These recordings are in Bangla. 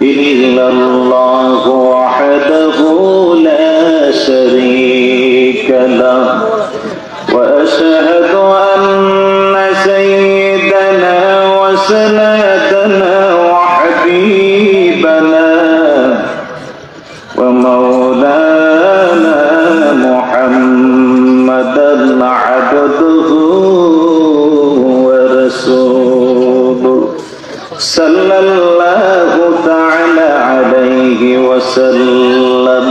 إلا الله وحده لا شريك له وأشهد أن سيدنا وسندنا وحبيبنا ومولانا محمدا عبده ورسوله صلى الله تعالى عليه وسلم.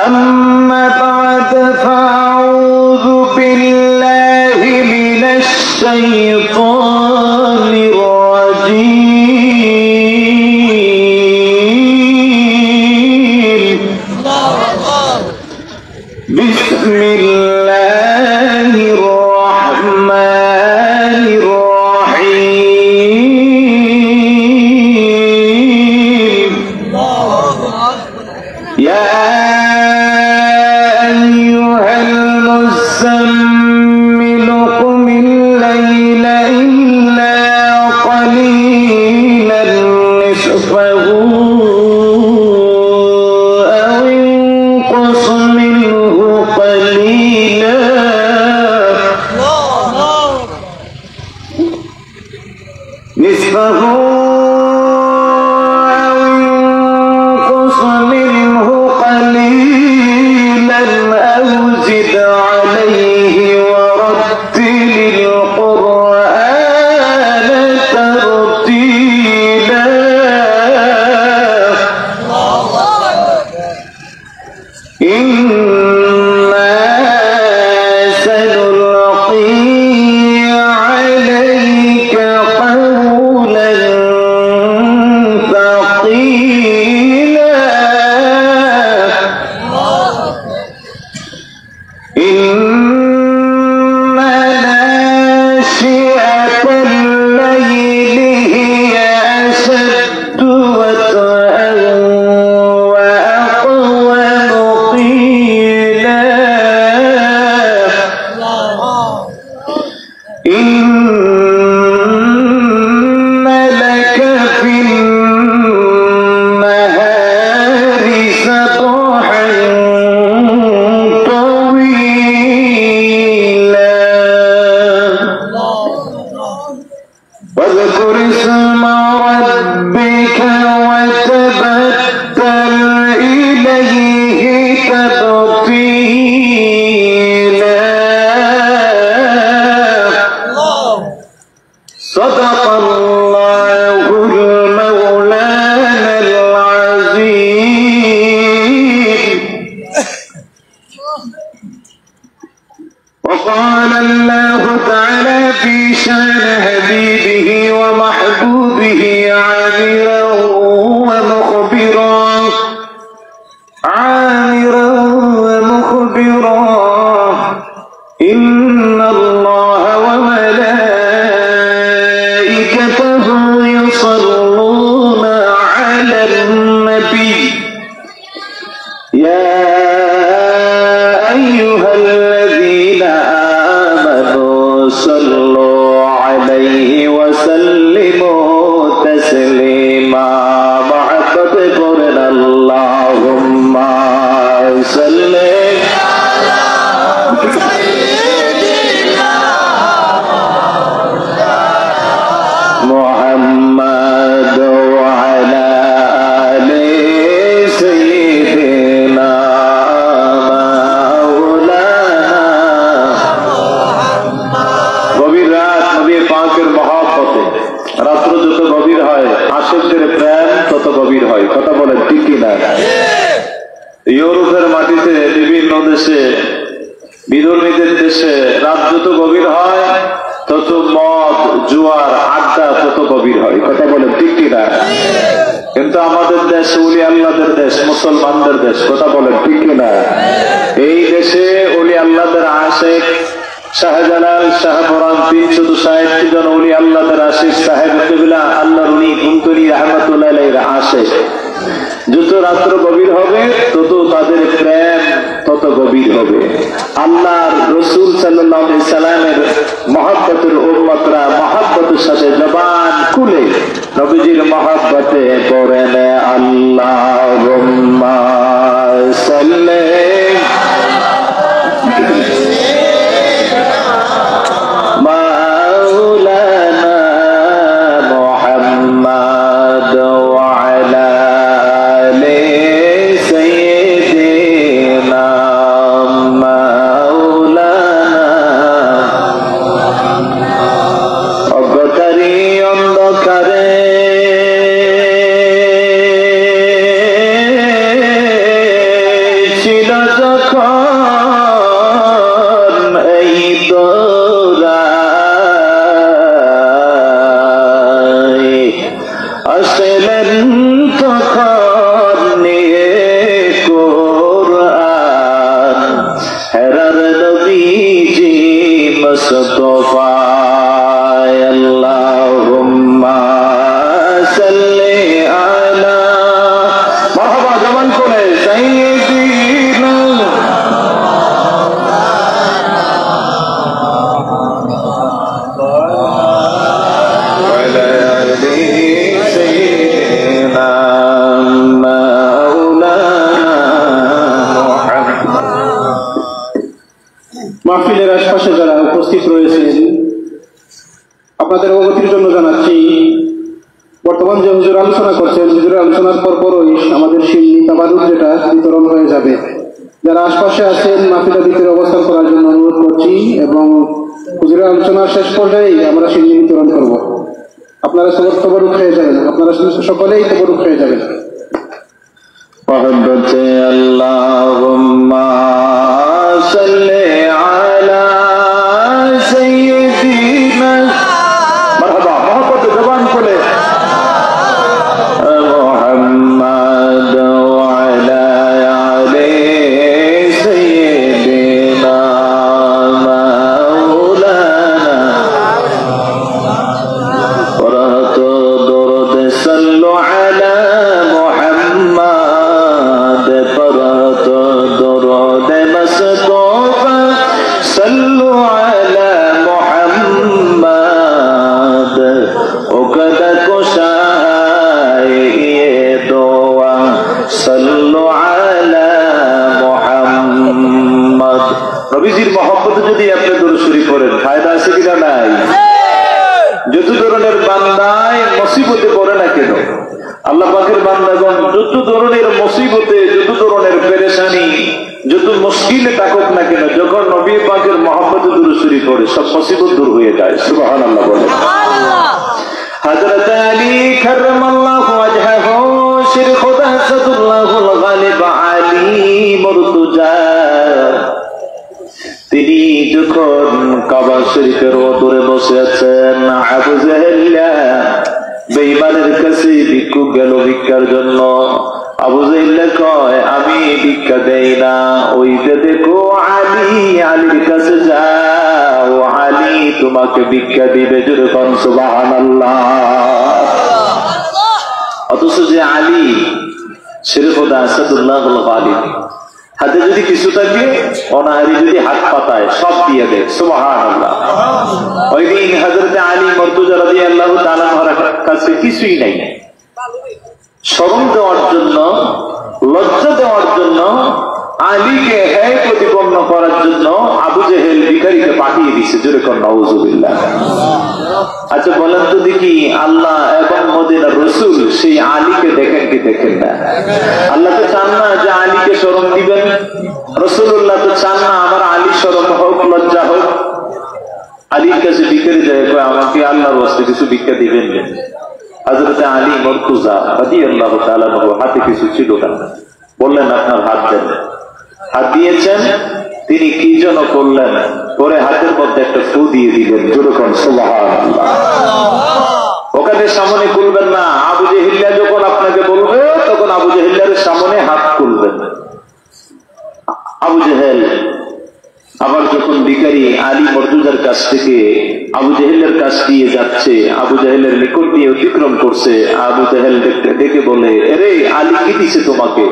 أما بعد فأعوذ بالله من الشيطان الرجيم. بسم الله الرحمن الرحيم. يا أيها المزمل قم الليل إلا قليلا نصفه أو انقص منه قليلا نصفه أو انقص منه قليلا أو زد عليه ورتل القرآن ترتيلا. إنا سنلقي عليك قولا ثقيلا. إن ناشئة الليل هي أشد وطئا وأقوم قيلا. إن لك في النهار سبحا طويلا. واذكر اسم ربك وتبتل إليه تبتيلا. صدق الله المولانا العظيم. وقال الله تعالى في شان حبيبه ومحبوبه عامرا ومخبرا إن الله وملائكته يصلون على النبي يا أيها الذين آمنوا صلوا عليه وسلموا تسليما. محبت قرنا اللهم صل محمد وعلى آل سيدنا مولانا. গভীর রাত নবী পাকের মহব্বতে রাত্র যত গভীর হয় আশিকদের প্রেম তত গভীর হয়। কথা বলেন ঠিক কি না? ইউরোপের মাটিতে বিভিন্ন দেশে বিধর্মীদের দেশে রাত যত গভীর হয় তত মদ জুয়ার আড্ডা তত গভীর হয়। কথা বলেন ঠিক কি না? কিন্তু আমাদের দেশ ওলি আল্লাহদের দেশ, মুসলমানদের দেশ। কথা বলেন ঠিক কি না? এই দেশে ওলি আল্লাহদের আশিক শাহজালাল শাহপুরান 360 জন ওলি আল্লাহদের আশিক সাহেব কবিলা আল্লাহর উনি কুন্তরি রহমাতুল্লাহ আলাইহির আশিক। যত রাত্র গভীর হবে তত তাদের প্রেম তত তত গভীর হবে। আল্লাহর রাসূল সাল্লাল্লাহু আলাইহি সাল্লামের মহব্বতের উম্মতরা মহব্বতের সাথে জবান খুলে নবীজির মহব্বতে পড়েন আল্লাহুম্মা সাল্লি মাহফিলের আশপাশে যারা উপস্থিত রয়েছেন আপনাদের অবগতির জন্য জানাচ্ছি, বর্তমান যে হুজুর আলোচনা করছেন, হুজুরের আলোচনার পরপরই আমাদের শিল্পী তাবারুক যেটা বিতরণ হয়ে যাবে। যারা আশপাশে আছেন মাহফিলের ভিতরে অবস্থান করার জন্য অনুরোধ করছি এবং হুজুরের আলোচনার শেষ পর্যায়ে আমরা শিল্পী বিতরণ করব। আপনারা সবার তবরুক হয়ে যাবেন, আপনারা সকলেই তবরুক হয়ে যাবেন। আল্লাহুম্মা সাল্লি আলা সাইয়্যিদিনা মারহাবা মহব্বতে জবান খুলে মুহাম্মদ ওয়া আলা আলি সাইয়্যিদিনা মাওলানা ওয়ারাত দুরুদ সাল্লু আলা নবীজির মহব্বতে যদি আপনি দরুদ শরীফ পড়েন ফায়দা আছে কিনা নাই? যত ধরনের বান্দায় মুসিবতে পড়ে না কেন, আল্লাহ পাকের বান্দাগণ যত ধরনের মুসিবতে, যত ধরনের পেরেশানি, যত মুশকিলে থাকুক না কেন, যখন নবী পাকের মহব্বতে দরুদ শরীফ পড়ে সব মুসিবত দূর হয়ে যায়। সুবহানাল্লাহ বলেন। হযরত আলী কাররামাল্লাহু ওয়াজহাহু শির খুদা সাদুল্লাহুল গালিব আলী মুরতজা, তিনি যখন কাবা শরীফের ওপরে বসে আছেন, আবু জাহেল বেঈমানের কাছে ভিক্ষুক গেল ভিক্ষার জন্য। আবু জাহেল কয় আমি ভিক্ষা দেই না, ওই যে দেখো আলী, আলীর কাছে যাও, আলী তোমাকে ভিক্ষা দিবে। জোরে বল সুবহানাল্লাহ। অথচ যে আলী শির খুদা সাদুল্লাহুল গালিব, হাতে যদি কিছু থাকে অনাহারি যদি হাত পাতায় সব দিয়ে দেয়। সুবহানাল্লাহ। ওই দিন হযরত আলী মুরতজা রাদিয়াল্লাহু তাআলা কাছে কিছুই নাই, শরম দেওয়ার জন্য, লজ্জা দেওয়ার জন্য, আলীকে হ্যায় প্রতিপন্ন করার জন্য আবু জেহেল ভিখারিকে পাঠিয়ে দিয়েছে। জোরে কোন নাউজুবিল্লাহ। আচ্ছা বলেন তো দেখি, আল্লাহ এবং মদিনার রাসূল সেই আলীকে দেখেন কি দেখেন না? আল্লাহ তো চান না যে আলীকে শরম দিবেন, রাসূলুল্লাহ তো চান না আমার আলী শরম হোক, লজ্জা হোক। আলীর কাছে ভিখারি যায়, আমাকে আল্লাহর ওয়াস্তে কিছু ভিক্ষা দিবেন। হযরত আলী মুরতজা রাদিয়াল্লাহু তাআলা হাতে কিছু ছিল না, বললেন আপনার হাত দেন। হাত দিয়েছেন, তিনি কি যেন করলেন, পরে হাতের মধ্যে একটা ফু দিয়ে দিলেন। যেরকম সুবহানাল্লাহ। ওখানে সামনে খুলবেন না, আবু জেহেল যখন আপনাকে বলবে তখন আবু জেহেলের সামনে হাত খুলবেন। আবু জেহেল আবার যখন ভিখারি আলী মর্তুজার কাছ থেকে আবু জেহেলের কাছ দিয়ে যাচ্ছে, আবু জেহেলের নিকট দিয়ে অতিক্রম করছে, আবু জেহেল ডেকে বলে, আরে আলী কি দিয়েছে তোমাকে?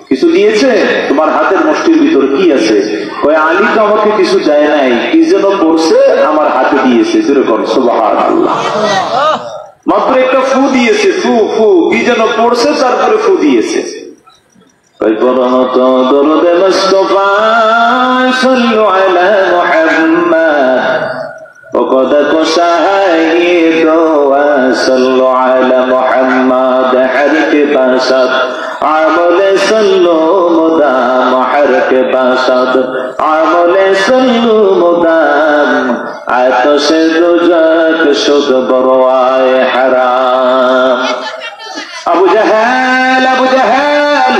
কিছু দিয়েছে? তোমার হাতের মুষ্টির ভিতরে কি আছে? কয়, আলী তো আমাকে কিছু যায় নাই, কি যেন করছে আমার হাতে দিয়েছে। যেরকম সুবহানাল্লাহ, মাত্র একটা ফু দিয়েছে, ফু ফু কি যেন পড়ছে, তারপরে ফু দিয়েছে। درود مصطفى صلوا على محمد وقد شهيد وصلوا على محمد حرك بسط عمل صلوا مدام حرك بسط عمل صلوا مدام عطش دوزخ شد برواي حرام আবু জাহেল, আবু জাহেল,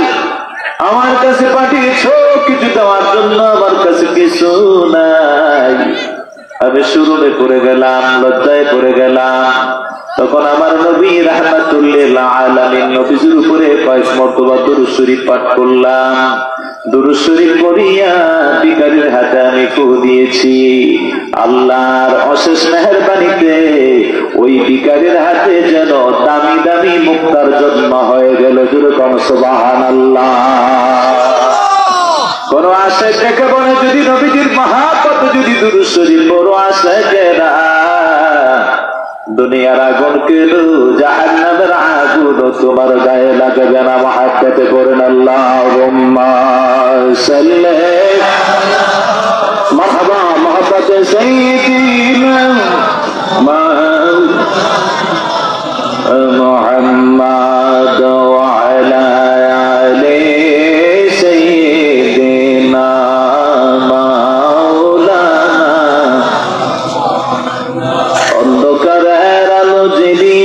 আমার কাছে পাঠিয়েছ কিছু দেওয়ার জন্য, আমার কাছে কিছু নাই। আমি শুরুতে পড়ে গেলাম, লজ্জায় পড়ে গেলাম। তখন আমার নবী রাহমাতুল্লিল আলামিন নবীর উপরে কয়েক মর্তবা দুরূদ শরীফ পাঠ করলাম। দুরূদ শরীফ পড়িয়া ভিখারির হাতে আমি ফু দিয়েছি। আল্লাহর অশেষ মেহেরবানিতে ওই ভিখারির হাতে যেন দামি দামি মুক্তার জন্ম হয়ে গেল। যেরকম সুবহানাল্লাহ। কোন আশায় দেখে বলে, যদি নবীজির মহাব্বত যদি দুরূদ শরীফ পড়ো আশাকেরা, দুনিয়ার আগুন কেন জাহান্নামের আগুন তোমার গায়ে লাগবে না। মহাব্বতে করেন আল্লাহুম্মা সাল্লি মারহাবা মহাব্বতে সাইয়্যিদিনা মুহাম্মদ ওয়া আলা আলি সাইয়্যিদিনা মাওলানা। অন্ধকারের আলো জ্বেলি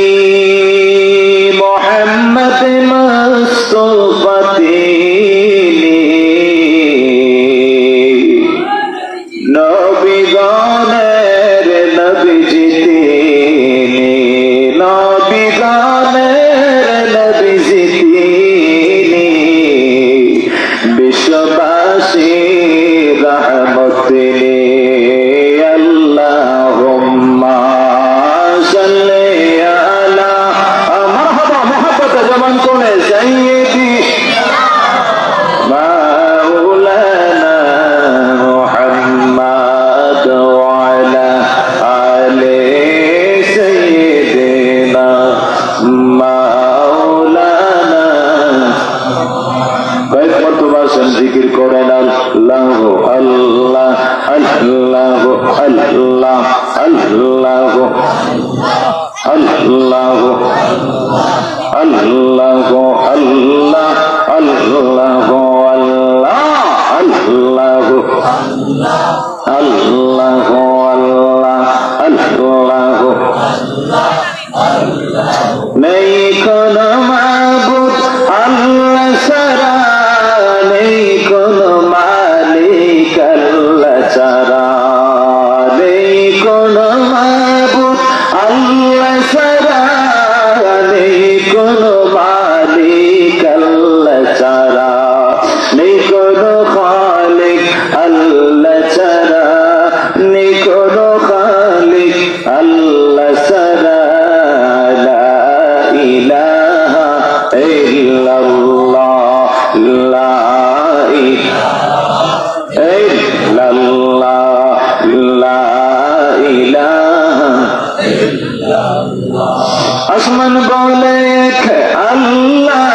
মুহাম্মদ মুস্তাফা তিনি, নবীগণের নবীজি তিনি, নবীগণের নবীজি তিনি, বিশ্ববাসীর রহমত তিনি। আল্লাহুম্মা সাল্লি আলা মারহাবা মুহাব্বতে জবান করে সাইয়্যিদি মাওলানা মুহাম্মদ ওয়া আলা আলি সাইয়্যিদিনা মাওলানা। কয়েক মর্তবা জিকির করেন আল্লাহ আল্লাহ আল্লাহ আল্লাহ আল্লাহ আল্লাহ আল্লাহ আল্লাহ আল্লাহ আল্লাহ আল্লাহ আল্লাহ আল্লাহ। নেই কোন মাবুদ আল্লাহ ছাড়া, নেই কোন মালিক আল্লাহ ছাড়া, নেই কোন মাবুদ আল্লাহ ছাড়া, নেই কোন মালিক আল্লাহ ছাড়া, নেই কোন খালিক আল্লাহ ছাড়া, নেই কোন খালিক আল্লাহ ছাড়া। লা ইলাহা ইল্লাল্লাহ, লা ইলাহা ইল্লাল্লাহ, লা ইলাহা ইল্লাল্লাহ। আসমান বলে আল্লাহ,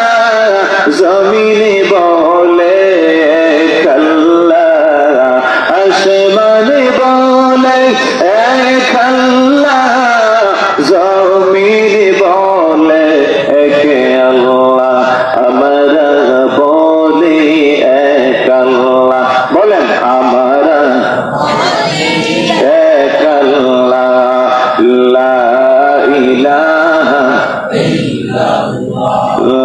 জমিনে বলে আল্লাহ, আসমানে বলে এক আল্লাহ, জমিনে বলে এক আল্লাহ, আমরা বলি এক আল্লাহ। বলেন আমরা এক আল্লাহ, লা ইলাহা ইল্লাল্লাহ,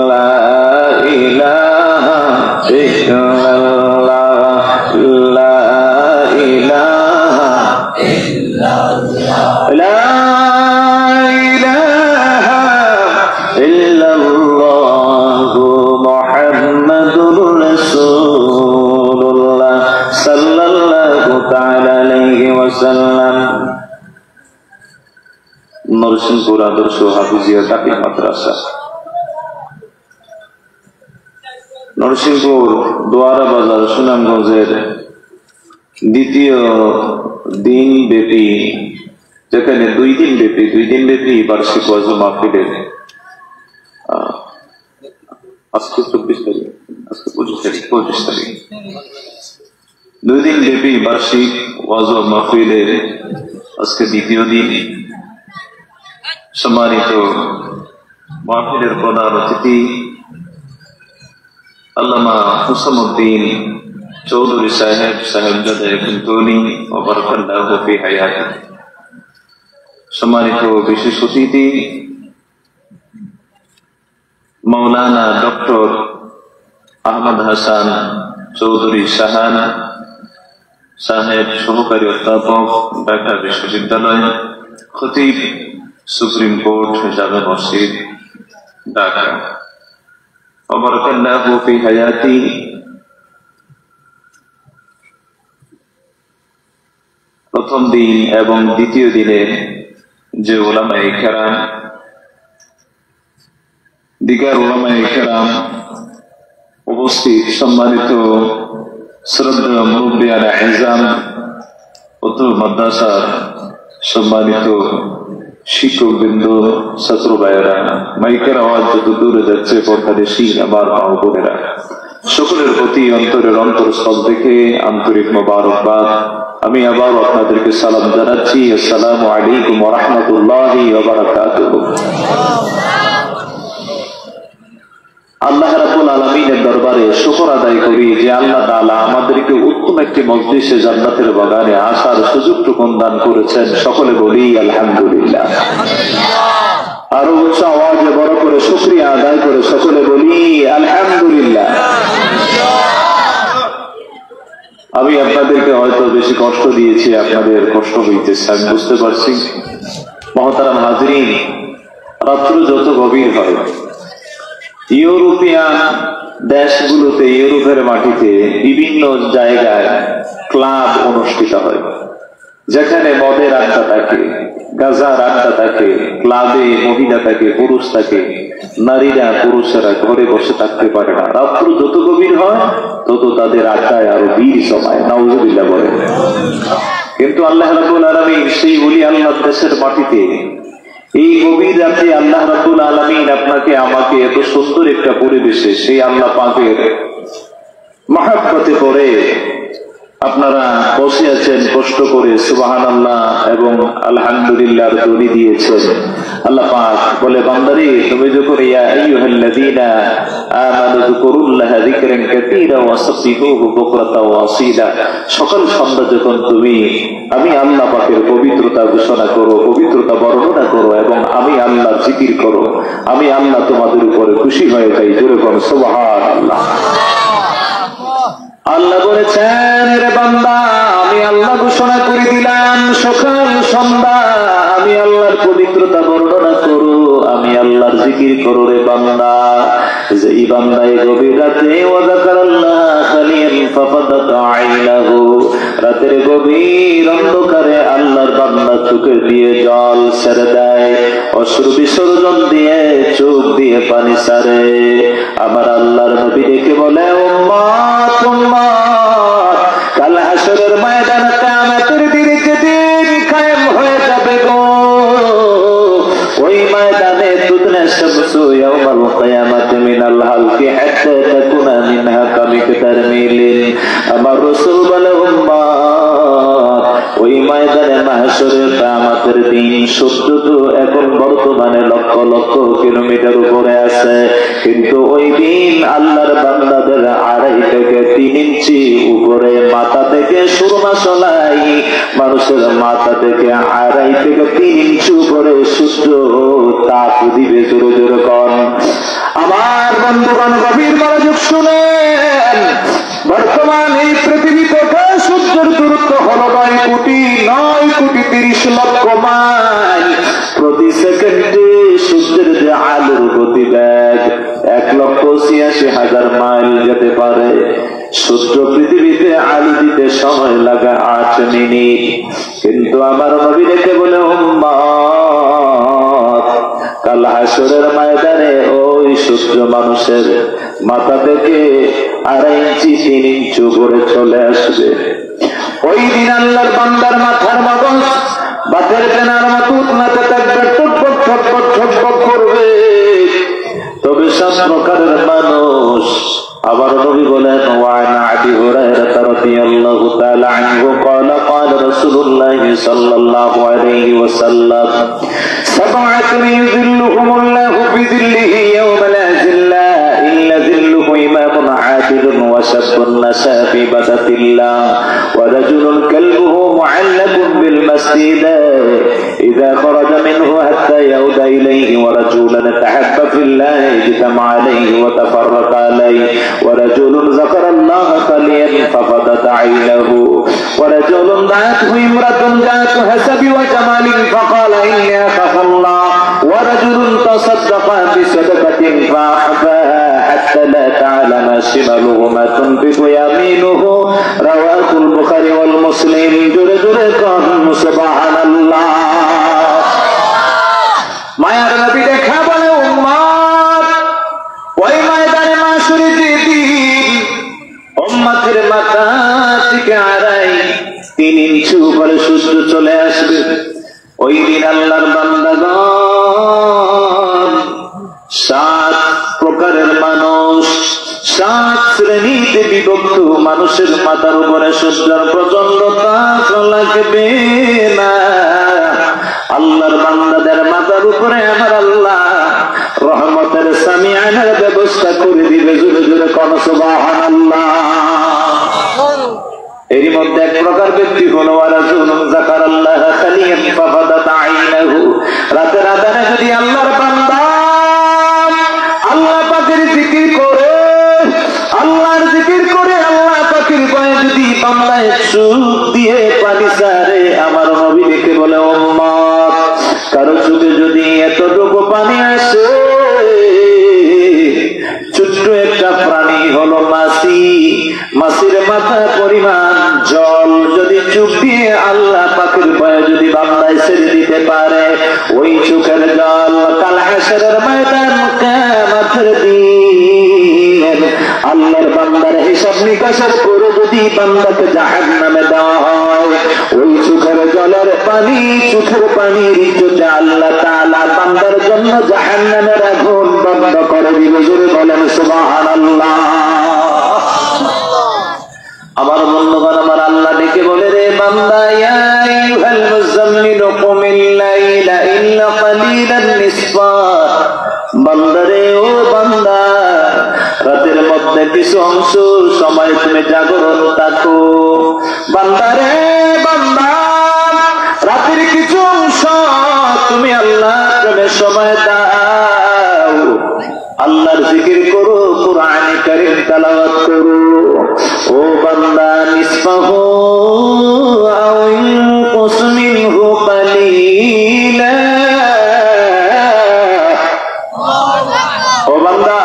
নরসিংপুর আদর্শ হাফিজিয়া দাখিল মাদ্রাসা, নরসিংপুর দোয়ারা বাজার সুনামগঞ্জের দ্বিতীয় দিন ব্যাপী, যেখানে দুই দিন ব্যাপী বার্ষিক ওয়াজ মাহফিলের আজকে 24 তারিখ, আজকে 25 তারিখ, 2 দিন ব্যাপী বার্ষিক ওয়াজ মাহফিলের আজকে দ্বিতীয় দিন। সম্মানিত মাহফিলের প্রধান অতিথি আল্লামা হুসামউদ্দিন চৌধুরী সাহেবজাদে কুন্তনি ওয়া বারাকাল্লাহু ফি হায়াতি। সম্মানিত বিশেষ অতিথি মাওলানা ডক্টর আহমদ হাসান চৌধুরী শাহান সাহেব, সহকারী অধ্যাপক, ঢাকা বিশ্ববিদ্যালয়, খতিব, সুপ্রিম কোর্ট, জামে মসজিদ, ঢাকা, ওয়া বারাকাল্লাহু ফি হায়াতি। প্রথম দিন এবং দ্বিতীয় দিনে যে উলামায়ে কেরাম, দিগার উলামায়ে কেরাম উপস্থিত, সম্মানিত শ্রদ্ধেয় মুরব্বিয়ানে আযম, উত্তর মাদ্রাসার সম্মানিত শিক্ষকবৃন্দ, ছাত্র ভাইয়েরা, মাইকের আওয়াজ যত দূরে যাচ্ছে পর্দাদেশী আমার মা ও বোনেরা, সকলের প্রতি অন্তরের অন্তরস্থল থেকে আন্তরিক মোবারকবাদ। আমি আবার আপনাদেরকে সালাম জানাচ্ছি, আসসালামু আলাইকুম ওয়া রাহমাতুল্লাহি ওয়া বারাকাতুহু। আল্লাহ রাব্বুল আলামিনের দরবারে শুকর আদায় করি যে আল্লাহ তাআলা আমাদেরকে উত্তম একটি মজলিসে জান্নাতের বাগানে আসার সুযোগটুকু দান করেছেন। সকলে বলি আলহামদুলিল্লাহ। আরো উচ্চ আওয়াজে বড় করে শুকরিয়া আদায় করে সকলে বলি আলহামদুলিল্লাহ। আমি আপনাদেরকে হয়তো বেশি কষ্ট দিয়েছি, আপনাদের কষ্ট হইতেছে, আমি বুঝতে পারছি। মহতারাম হাজরিন, রাত্র যত গভীর হয়, ইউরোপিয়ান দেশগুলোতে, ইউরোপের মাটিতে বিভিন্ন জায়গায় ক্লাব অনুষ্ঠিত হয়, যেখানে মদের আড্ডা থাকে, গাঁজার আড্ডা থাকে, ক্লাবে মহিলা থাকে, পুরুষ থাকে, নারীরা পুরুষেরা ঘরে বসে থাকতে পারে না। রাত্র যত গভীর হয় তত তাদের আড্ডায় আরো বীর জমায়, নাউজুবিল্লাহ বলে। কিন্তু আল্লাহ রাব্বুল আলামিন সেই ওলি আল্লাহর দেশের মাটিতে এই গভীর রাতে আল্লাহ রাব্বুল আলামিন আপনাকে আমাকে এত সুন্দর একটা পরিবেশে সেই আল্লাহ পাকের মহব্বতে পড়ে আপনারা বসে আছেন কষ্ট করে, সুবহানাল্লাহ এবং আলহামদুলিল্লাহর ধ্বনি দিয়েছেন। আল্লাহ পাক বলে, বান্দারে তুমি যখন ইয়া আইয়ুহাল্লাযীনা আমানু যকুরুল্লাহা যিকরান কাসীরা ওয়া সাব্বিহুহু বুকরাতা ওয়া আসীলা, সকাল সন্ধ্যা যখন তুমি আমি আল্লাহ পাকের পবিত্রতা ঘোষণা করো, পবিত্রতা বর্ণনা করো এবং আমি আল্লাহর জিকির করো, আমি আল্লাহ তোমাদের উপরে খুশি হয়ে যাই। জোরে বলো সুবহানাল্লাহ। আল্লাহ বলেছেন, রে বান্দা আমি আল্লাহ ঘোষণা করে দিলাম সকাল সন্ধ্যা আমি আল্লাহর পবিত্রতা বর্ণনা করো, আমি আল্লাহর জিকির করো। রে বান্দা, যে এই বান্দায় গভীর রাতে ওয়া যাকারাল্লাহ খালিয়ান ফাফাদাত আইনাহু, রাতের গভীর অন্ধকারে আল্লাহর বান্দা চোখে দিয়ে জল ছেড়ে দেয়, অশ্রু বিসর্জন দিয়ে চোখ দিয়ে পানি ছাড়ে। আমার আল্লাহর নবী ডেকে বলে, উম্মত উম্মত, কাল হাশরের ময়দানে কিয়ামতের দিনে যেদিন কায়েম হয়ে যাবে গো, ওই ময়দানে তুদনা শামসু ইয়াউমাল কিয়ামাতি মিনাল হালকি হাত্তা তাকুনা মিনহা কামিকতার মিলিন। আমার রাসূল বলে, উম্মত, ওই ময়দানে মাহশরের কিয়ামতের দিন সূর্য তো এখন বর্তমানে লক্ষ লক্ষ কিলোমিটার উপরে আছে, কিন্তু ওই দিন আল্লাহর বান্দাদের 2.5 থেকে 3 ইঞ্চি উপরে মাথা থেকে সুরমা চলাই, মানুষের মাথা থেকে 2.5 থেকে 3 ইঞ্চি উপরে সূর্য তাপ দিবে। জোরে জোরে কর। আমার বন্ধুগণ গভীর মনোযোগ শুনেন, বর্তমান এই পৃথিবীতে সূর্যের দূরত্ব হলো 9 কোটি 30 লক্ষ মাইল। প্রতি সেকেন্ডে সূর্যের যে আলোর গতিবেগ 1,86,000 মাইল যেতে পারে। সূর্য পৃথিবীতে আলো দিতে সময় লাগে 8 মিনিট। কিন্তু আমার নবী ডেকে বলে, উম্মত কাল হাসরের ময়দানে ওই সূর্য মানুষের মাথা থেকে 2.5 ইঞ্চি 3 ইঞ্চি উপরে চলে আসবে। ওই দিন আল্লাহর বান্দার মাথার মগজ বাতের পেনার মতো উঠনাতে থাকবে, টুকটুক ঠকপক ঠকপক করবে। তবে 7 প্রকারের মানুষ। আবার নবী বলেন, ওয়ান আবি হুরায়রা রাদিয়াল্লাহু তাআলা আনহু قال قال رسول الله صلى الله عليه وسلم 7 يظلهم الله بظله يوم لا ظل إلا ظله إمام عادل وشاب نشأ في عبادة الله ورجل كلبه معلق بالمسجد إذا خرج منه حتى يعود إليه ورجل تحب في الله اجتمع عليه وتفرق عليه ورجل ذكر الله خاليا ففضت عينه ورجل دعته امرأة ذات حسب وجمال فقال إني أخاف الله ورجل تصدق بصدقة فأخفاها حتى لا تعلم شماله ما تنفق يمينه رواه البخاري والمسلم سبحان الله মায়ার নবী দেখা বলে উম্মত ওই ময়দানে মাশরে যেদিন উম্মতের মাথা থেকে 2.5 ইঞ্চি উপরে সূর্য চলে আসবে। ওই দিন আল্লাহর বান্দাগণ 7 প্রকারের মানুষ, 7 শ্রেণীতে বিভক্ত মানুষের মাথার উপরে সূর্যের প্রচন্ড তাপ লাগবে না। আল্লাহর বান্দাদের মাথার উপরে আমার আল্লাহ রহমতের সামিয়ানার ব্যবস্থা করে দিবে। জোরে জোরে কোন সুবহানাল্লাহ। এর মধ্যে এক প্রকার ব্যক্তি হলো ওয়ারাজুলুন যাকারাল্লাহ খালিয়ান ফাফাদাত আইনাহু। রাতের আধারে যদি আল্লাহর বান্দা আল্লাহ পাকের জিকির করে, আল্লাহর জিকির করে, আল্লাহ পাকের ভয়ে যদি বান্দায় চোখ দিয়ে পানি ছাড়ে, আমার নবী দেখে বলে উম্মত কারো চোখে যদি এতটুকু পানি আসে, ছোট্ট একটা প্রাণী হলো মাছি, মাছির মাথা পরিমাণ জল যদি চোখ দিয়ে আল্লাহ পাকের ভয়ে যদি বান্দায় ছেড়ে দিতে পারে, ওই চোখের জল কাল হাসরের ময়দান কিয়ামতের দিন আল্লাহর বান্দার হিসাব নিকাশের পরে যদি বান্দাকে জাহান্নামে দেওয়া হয়, ওই চোখের জলের পানি, চোখের পানির ইজ্জতে আল্লাহ তাআলা বান্দার জন্য জাহান্নামের আগুন বন্ধ করে দিবে। জোরে বলেন সুবহানাল্লাহ। আমার বন্ধুগণ, আমার আল্লাহ ডেকে বলে, রে বান্দা ইয়া আইয়ুহাল মুযাম্মিলু কুমিল লাইলা ইল্লা কালিলান নিসফা। বান্দারে ও বান্দা, রাতের মধ্যে কিছু অংশ সময় তুমি জাগরণ থাকো। বান্দারে বান্দা, রাতের কিছু অংশ তুমি আল্লাহর প্রেমে সময় দাও, আল্লাহর জিকির করো, কুরআন কারীম তেলাওয়াত করো। ও বান্দা, নিসফাহু আও ইনকুস মিনহু কালিলা। ও বান্দা,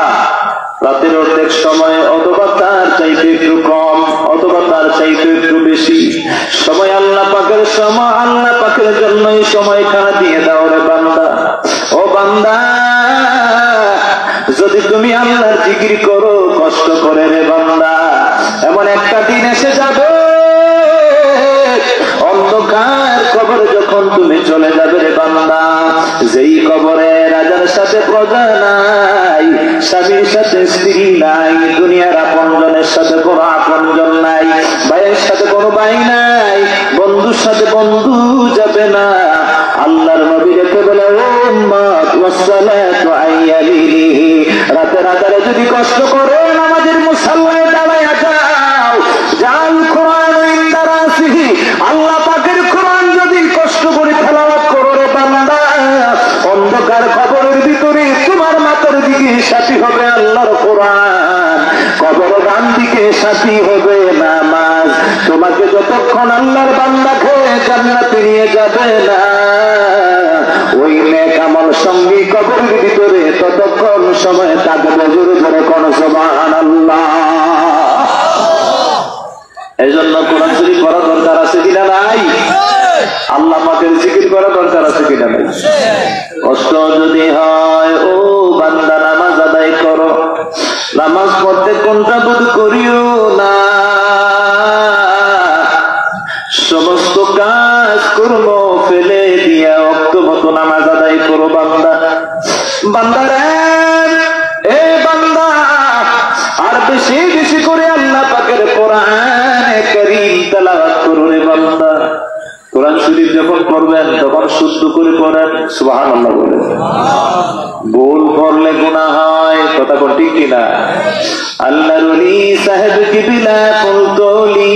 রাতের অর্ধেক সময় অথবা তার চাইতে একটু কম অথবা তার চাইতে একটু বেশি সময় আল্লাহ পাকের সময়, আল্লাহ পাকের জন্যই সময়খানা দিয়ে দাও রে বান্দা। ও বান্দা, যদি তুমি আল্লাহর জিকির করো কষ্ট করে রে বান্দা, এমন একটা দিন এসে যাবে অন্ধকার কবরে যখন তুমি চলে যাবে রে বান্দা, যেই কবরে রাজার সাথে প্রজা নাই, স্বামীর সাথে স্ত্রী নাই, দুনিয়ার আপনজনের সাথে কোনো আপনজন নাই, ভাইয়ের সাথে কোনো ভাই নাই, বন্ধুর সাথে বন্ধু যাবে না। আল্লাহর নবী রেখে বলে, ও উম্মত ওয়াসসালাতু আইয়ালিহি। রাতের আধারে যদি কষ্ট করে নামাজের মুসাল্লায় দাঁড়ায়া যাও, জাল কোরআন ইনদা রাসিহি, আল্লাহ পাকের কোরআন যদি কষ্ট করে তেলাওয়াত করো রে বান্দা, অন্ধকার কবরের ভিতরে তোমার মাথার দিকে সাথী হবে আল্লাহর কোরআন, কবর ডান দিকে সাথী হবে নামাজ। তোমাকে যতক্ষণ আল্লাহর বান্দাকে জান্নাতে নিয়ে যাবে না, ওই নেক আমল সঙ্গী কবরের ভিতরে ততক্ষণ সময় থাকবে। জোরে জোরে কোন সুবহানাল্লাহ। এই জন্য কোরআন শরীফ পড়া দরকার আছে কিনা নাই? আল্লাহ পাকের জিকির করা দরকার আছে কিনা? কষ্ট যদি হয় ও বান্দা নামাজ আদায় করো, নামাজ পড়তে কোনটা বোধ করিও না, সমস্ত কাজ কর্ম ফেলে দিয়া অক্ত মতো নামাজ আদায় করো। বান্দা বান্দারে এ বান্দা আর বেশি বেশি করে আল্লাহ পাকের কোরআনে কারীম তেলাওয়াত করো রে বান্দা। কোরআন শরীফ যখন পড়বেন তখন শুদ্ধ করে পড়েন, সুবহানাল্লাহ বলেন। ভুল পড়লে গুনাহ হয়, কথা কোন ঠিক কিনা? আল্লাহর ওলি সাহেব কিবলা ফুলতলি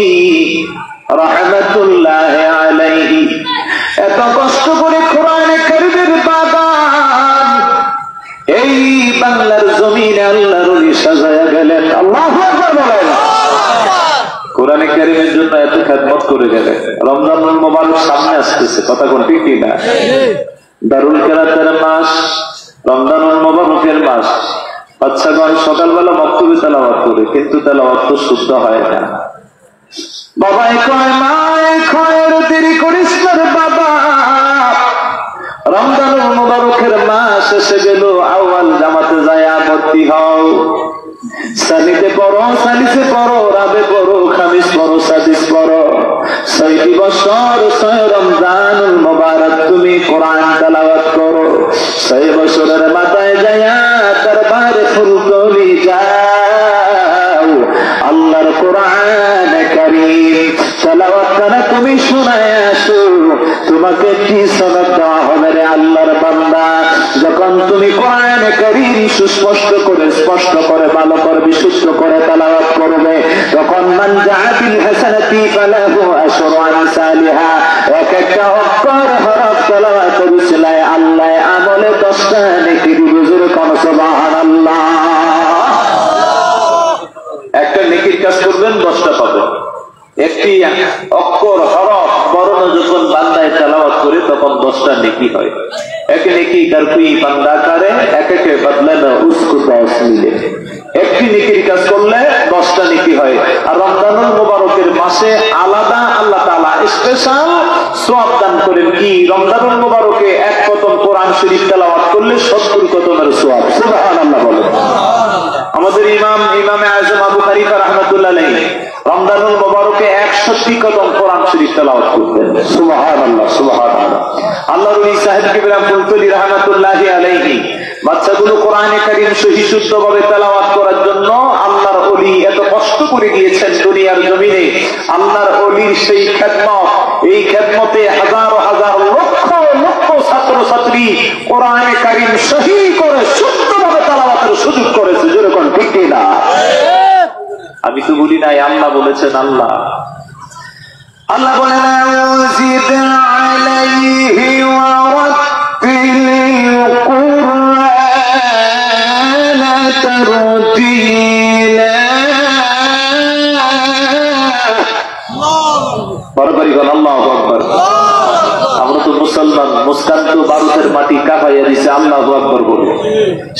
রাহমাতুল্লাহ আলাইহি এত কষ্ট করে কোরআনে কারীমের বাগান এই বাংলার জমিনে আল্লাহর ওলি সাজায়া গেলেন। আল্লাহু আকবার বলেন। কোরআনে কারীমের জন্য এত খেদমত করে গেলেন। রমজানুল মুবারক সামনে আসতেছে, কথা কোন ঠিক না? দারুল কিরাতের মাস, রমজানুল মুবারকের মাস। বাচ্চাগণ সকালবেলা মক্তবে তেলাওয়াত করে, কিন্তু তেলাওয়াত তো শুদ্ধ হয় না। বাবাই কয় মায় খয়ের দেরি করিস না রে বাবা, রমজানুল মুবারকের মাস এসে গেল, আউয়াল জামাতে যায়া ভর্তি হও। সালিতে পড়ো, সালিসে পড়ো, রাবে পড়ো, খামিস পড়ো, সাদিস পড়ো। ৬টি বছর ৬ রমজানুল মুবারক তুমি কোরআন তেলাওয়াত করো। ৬ বছরের মাথায় যায়া দরবারে ফুলতলি যাও, আল্লাহর কোরআন কারীম তেলাওয়াত করে তুমি শুনায় আসো। তোমাকে কি সনদ দেওয়া হবে রে আল্লাহর বান্দা? যখন তুমি কোরআন কারীম সুস্পষ্ট করে, স্পষ্ট করে, ভালো করে, বিশুদ্ধ করে তেলাওয়াত করবে, তখন মান জাআ বিল হাসানাতি ফালাহু আশরু আমসালিহা। এক একটা অক্ষর হরফ তেলাওয়াত করেছিলায় আল্লাহ আমলে 10টা নেকি দিবে। জোরে কোন সুবহানাল্লাহ। একটা নেকির কাজ করবেন 10টা পাবেন। একটি অক্ষর হরফ বর্ণ যখন বান্দায় তেলাওয়াত করে তখন 10টা নেকি হয়। এক নেকি কার কুই বান্দা করে, একে বদলে না উসকো 10 মিলে। একটি নেকির কাজ করলে 10টা নেকি হয়। আর রমজানুল মুবারকের মাসে আলাদা আল্লাহ তাআলা স্পেশাল সওয়াব দান করেন। কি? রমজানুল মুবারকে এক খতম কোরআন শরীফ তেলাওয়াত করলে 70 খতমের সওয়াব। সুবহানাল্লাহ বলেন। আমাদের ইমামে আযম আবু হানিফা রাহমাতুল্লাহ আলাইহি রমজানুল মুবারকে 130 খতম কোরআন শরীফ তেলাওয়াত করতেন। সুবহানাল্লাহ সুবহানাল্লাহ। আল্লাহর ওলি সাহেব কিবলা ফুলতলি রাহমাতুল্লাহি আলাইহি বাচ্চাগুলো কোরআনে কারীম সহি শুদ্ধভাবে তেলাওয়াত করার জন্য আল্লাহর ওলি এত কষ্ট করে গিয়েছেন দুনিয়ার জমিনে। আল্লাহর ওলির সেই খেদমত, এই খেদমতে হাজারো হাজার লক্ষ লক্ষ ছাত্র ছাত্রী কোরআনে কারীম সহি করে শুদ্ধভাবে তেলাওয়াতের সুযোগ করেছে। জোরে কোন ঠিক না? আমি তো বলি নাই, আল্লাহ বলেছেন। আল্লাহ বলেন আউযিদ আলাইহি ওয়া রাত্তিলিল কুরআনা তারতিলা। বরাবরই বল আল্লাহু আকবার। আমরা তো মুসলমান, মুস্কান তো ভারতের মাটি কাঁপাইয়া দিছে। আল্লাহু আকবার বলে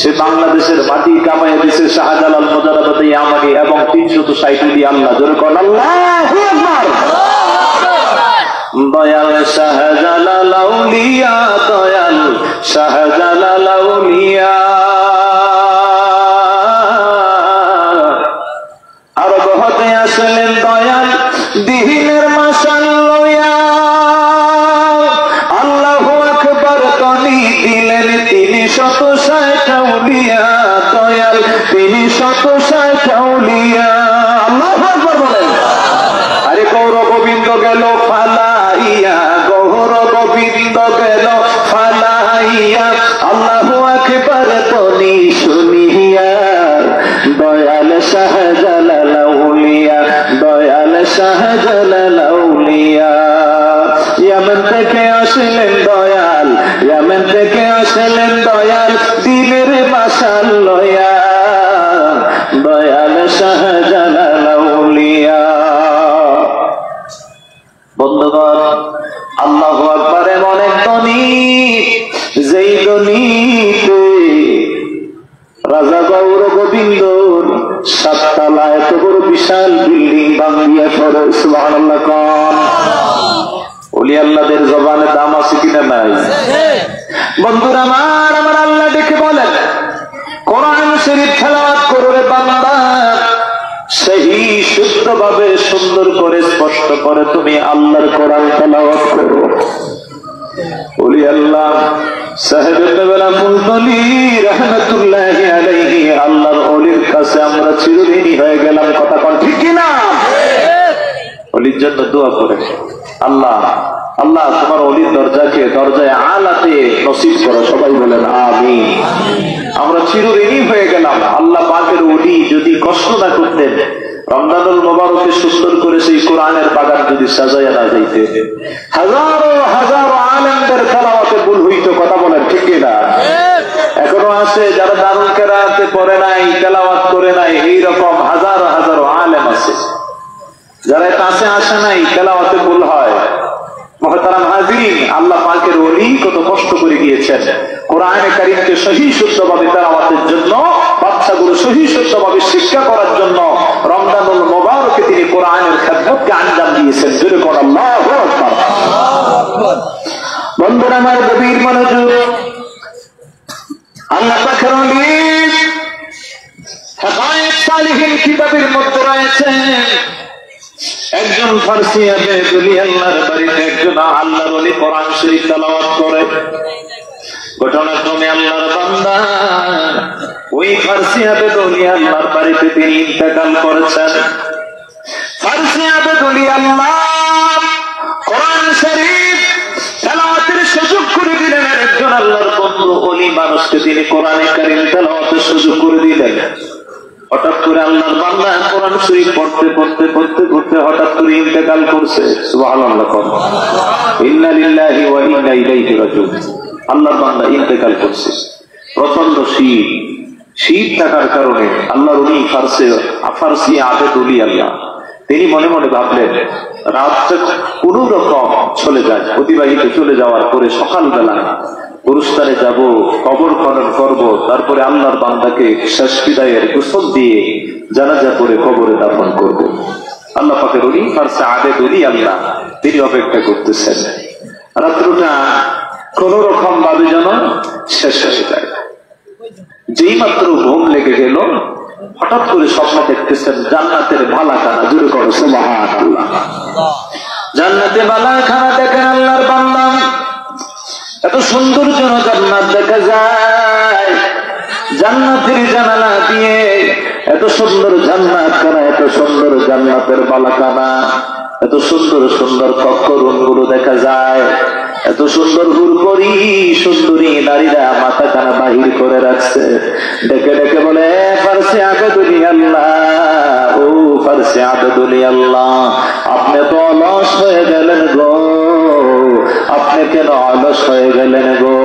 সে বাংলাদেশের মাটি কাঁপাইয়া দিছে শাহজালাল মুজারাবাতে ইয়ামানি এবং 360 দিয়ে। আল্লাহ জোরে কোন আল্লাহু আকবার। দয়াল শাহজালাল আউলিয়া, দয়াল শাহজালাল আউলিয়া, আরব হতে আসলেন দয়াল দিনের মাশাল লইয়া। আল্লাহু আকবার তনি দিলেন 360 আউলিয়া, দয়াল 360 আউলিয়া। আল্লাহু আকবার বলেন। আরে গৌর গোবিন্দ গেল ফালাইয়া, গৌর গোবিন্দ গেল ফালাইয়া। আল্লাহু আকবার তনি শুনিয়া, দয়াল শাহজালাল আউলিয়া, দয়াল শাহজালাল আউলিয়া। ইয়ামান থেকে আসলেন দয়াল, ইয়ামান থেকে আসলেন দয়াল দিলের মাশাল লয়া, দয়াল শাহজালাল আউলিয়া। বন্ধুগণ, আল্লাহু আকবার এমন এক ধ্বনি, যেই ধ্বনিতে রাজা গৌর গোবিন্দর 7 তলা এত বড় বিশাল বিল্ডিং ভাঙিয়া পড়ে। সুবহানাল্লাহ। কোন ওলি আল্লাহদের জবানে দাম আছে কিনা নাই? বন্ধুরা আমার, আমার আল্লাহ ডেকে বলেন, কোরআন শরীফ তেলাওয়াত করো রে বান্দা, সেই শুদ্ধভাবে সুন্দর করে স্পষ্ট করে তুমি আল্লাহর কোরআন তেলাওয়াত করো। ওলি আল্লাহ সাহেব ইবনে মুলতলি রাহমাতুল্লাহি আলাইহি আল্লাহর ওলির কাছে আমরা চিরঋণী হয়ে গেলাম। কথা কোন ঠিক কিনা? ওলির জন্য দোয়া করে, আল্লাহ আল্লাহ তোমার ওলির দরজাকে দরজায় আলাতে নসিব করো। সবাই বলেন আমিন। আমরা চিরঋণী হয়ে গেলাম। আল্লাহ পাকের ওলি যদি কষ্ট না করতেন, রমজানুল মুবারকে সুন্দর করে সেই কোরআনের বাগান যদি সাজাইয়া না যাইতে, হাজারো হাজারো আলেমদের তেলাওয়াতে ভুল হইতো। কথা বলেন ঠিক কিনা? এখনো আছে যারা দারুল কেরাতে পড়ে নাই, তেলাওয়াত করে নাই, এইরকম হাজারো হাজারো আলেম আছে যারা কাছে আসে নাই, তেলাওয়াতে ভুল হয়। মুহতারাম হাজিরিন, আল্লাহ পাকের ওলি কত কষ্ট করে গিয়েছেন কোরআনে কারীমকে সহি শুদ্ধভাবে তেলাওয়াতের জন্য, বাচ্চাগুলো সহি শুদ্ধভাবে শিক্ষা করার জন্য রমজানুল মুবারকে তিনি কোরআনের খেদমতকে আঞ্জাম দিয়েছেন। জোরে বলেন আল্লাহু আকবার। বন্ধুরা আমার, গভীর মনোযোগ। আল্লাহ পাকের ওলি হাকায়েক সালিহিন কিতাবের মধ্যে রয়েছে, একজন ফারসি আবেদুলি আল্লাহর বাড়িতে একজন আল্লাহর ওলি কোরআন শরীফ তেলাওয়াত করে। ঘটনাক্রমে আল্লাহর বান্দা ওই ফারসি আবেদুলি আল্লাহর বাড়িতে তিনি ইন্তেকাল করেছেন। ফারসি আবেদুলি আল্লাহ কোরআন শরীফ তেলাওয়াতের সুযোগ করে দিলেন। একজন আল্লাহর বন্ধু ওলি মানুষকে তিনি কোরআনে কারীম তেলাওয়াতের সুযোগ করে দিলেন। হঠাৎ করে আল্লাহর বান্দা কোরআন শরীফ পড়তে পড়তে পড়তে পড়তে হঠাৎ করে ইন্তেকাল করছে। সুবহানাল্লাহ। ইন্না লিল্লাহি ওয়া ইন্না ইলাইহি রাজিউন। আল্লাহর বান্দা ইন্তেকাল করছে। প্রচন্ড শীত, শীত থাকার কারণে আল্লাহর উনি ফারসি আবেদুলি আল্লাহ তিনি মনে মনে ভাবলেন রাতটা কোন রকম চলে যায়, অতিবাহিত চলে যাওয়ার পরে সকালবেলা গুরুস্থানে যাব, কবর খনন করব, তারপরে আল্লাহর বান্দাকে শেষ বিদায়ের গোসল দিয়ে জানাজা করে কবরে দাফন করব। আল্লাহ পাকের ওলি ফারসি আবেদুলি আল্লাহ তিনি অপেক্ষা করতেছেন রাত্রটা কোন রকম ভাবে যেন শেষ হয়ে যায়। যেই মাত্র ঘুম লেগে গেল, হঠাৎ করে স্বপ্ন দেখতেছেন জান্নাতের বালাখানা। জোরে করো সুবহানাল্লাহ। জান্নাতে বালাখানা দেখেন আল্লাহর বান্দা, এত সুন্দর যেন জান্নাত দেখা যায়। জান্নাতের জানালা দিয়ে এত সুন্দর জান্নাত খানা, এত সুন্দর জান্নাতের বালাখানা, এত সুন্দর সুন্দর কক্ষ রুমগুলো দেখা যায়। এত সুন্দর হুরকরি সুন্দরী নারীরা মাথা খানা বাহির করে রাখছে। ডেকে ডেকে বলে, ফারসি আবেদুলি আল্লাহ, ও ফারসি আবেদুলি আল্লাহ, আপনি তো অলস হয়ে গেলেন গো, আপনি কেন অলস হয়ে গেলেন গো?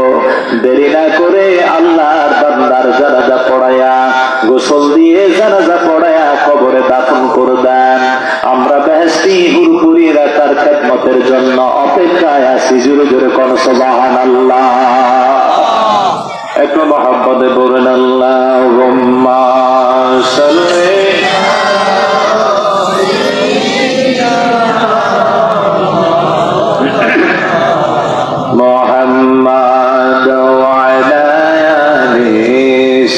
দেরি না করে আল্লাহর বান্দার জানাজা পড়ায়া, গোসল দিয়ে জানাজা পড়ায়া কবরে দাফন করে দেন। আমরা বেহেশতি হুরপুরিরা তার খেদমতের জন্য অপেক্ষায় আছি। জোরে জোরে কোন সুবহানাল্লাহ। একটু মহব্বতে বলেন আল্লাহুম্মা সাল্লি মুহাম্মাদ ওয়া আলা আলি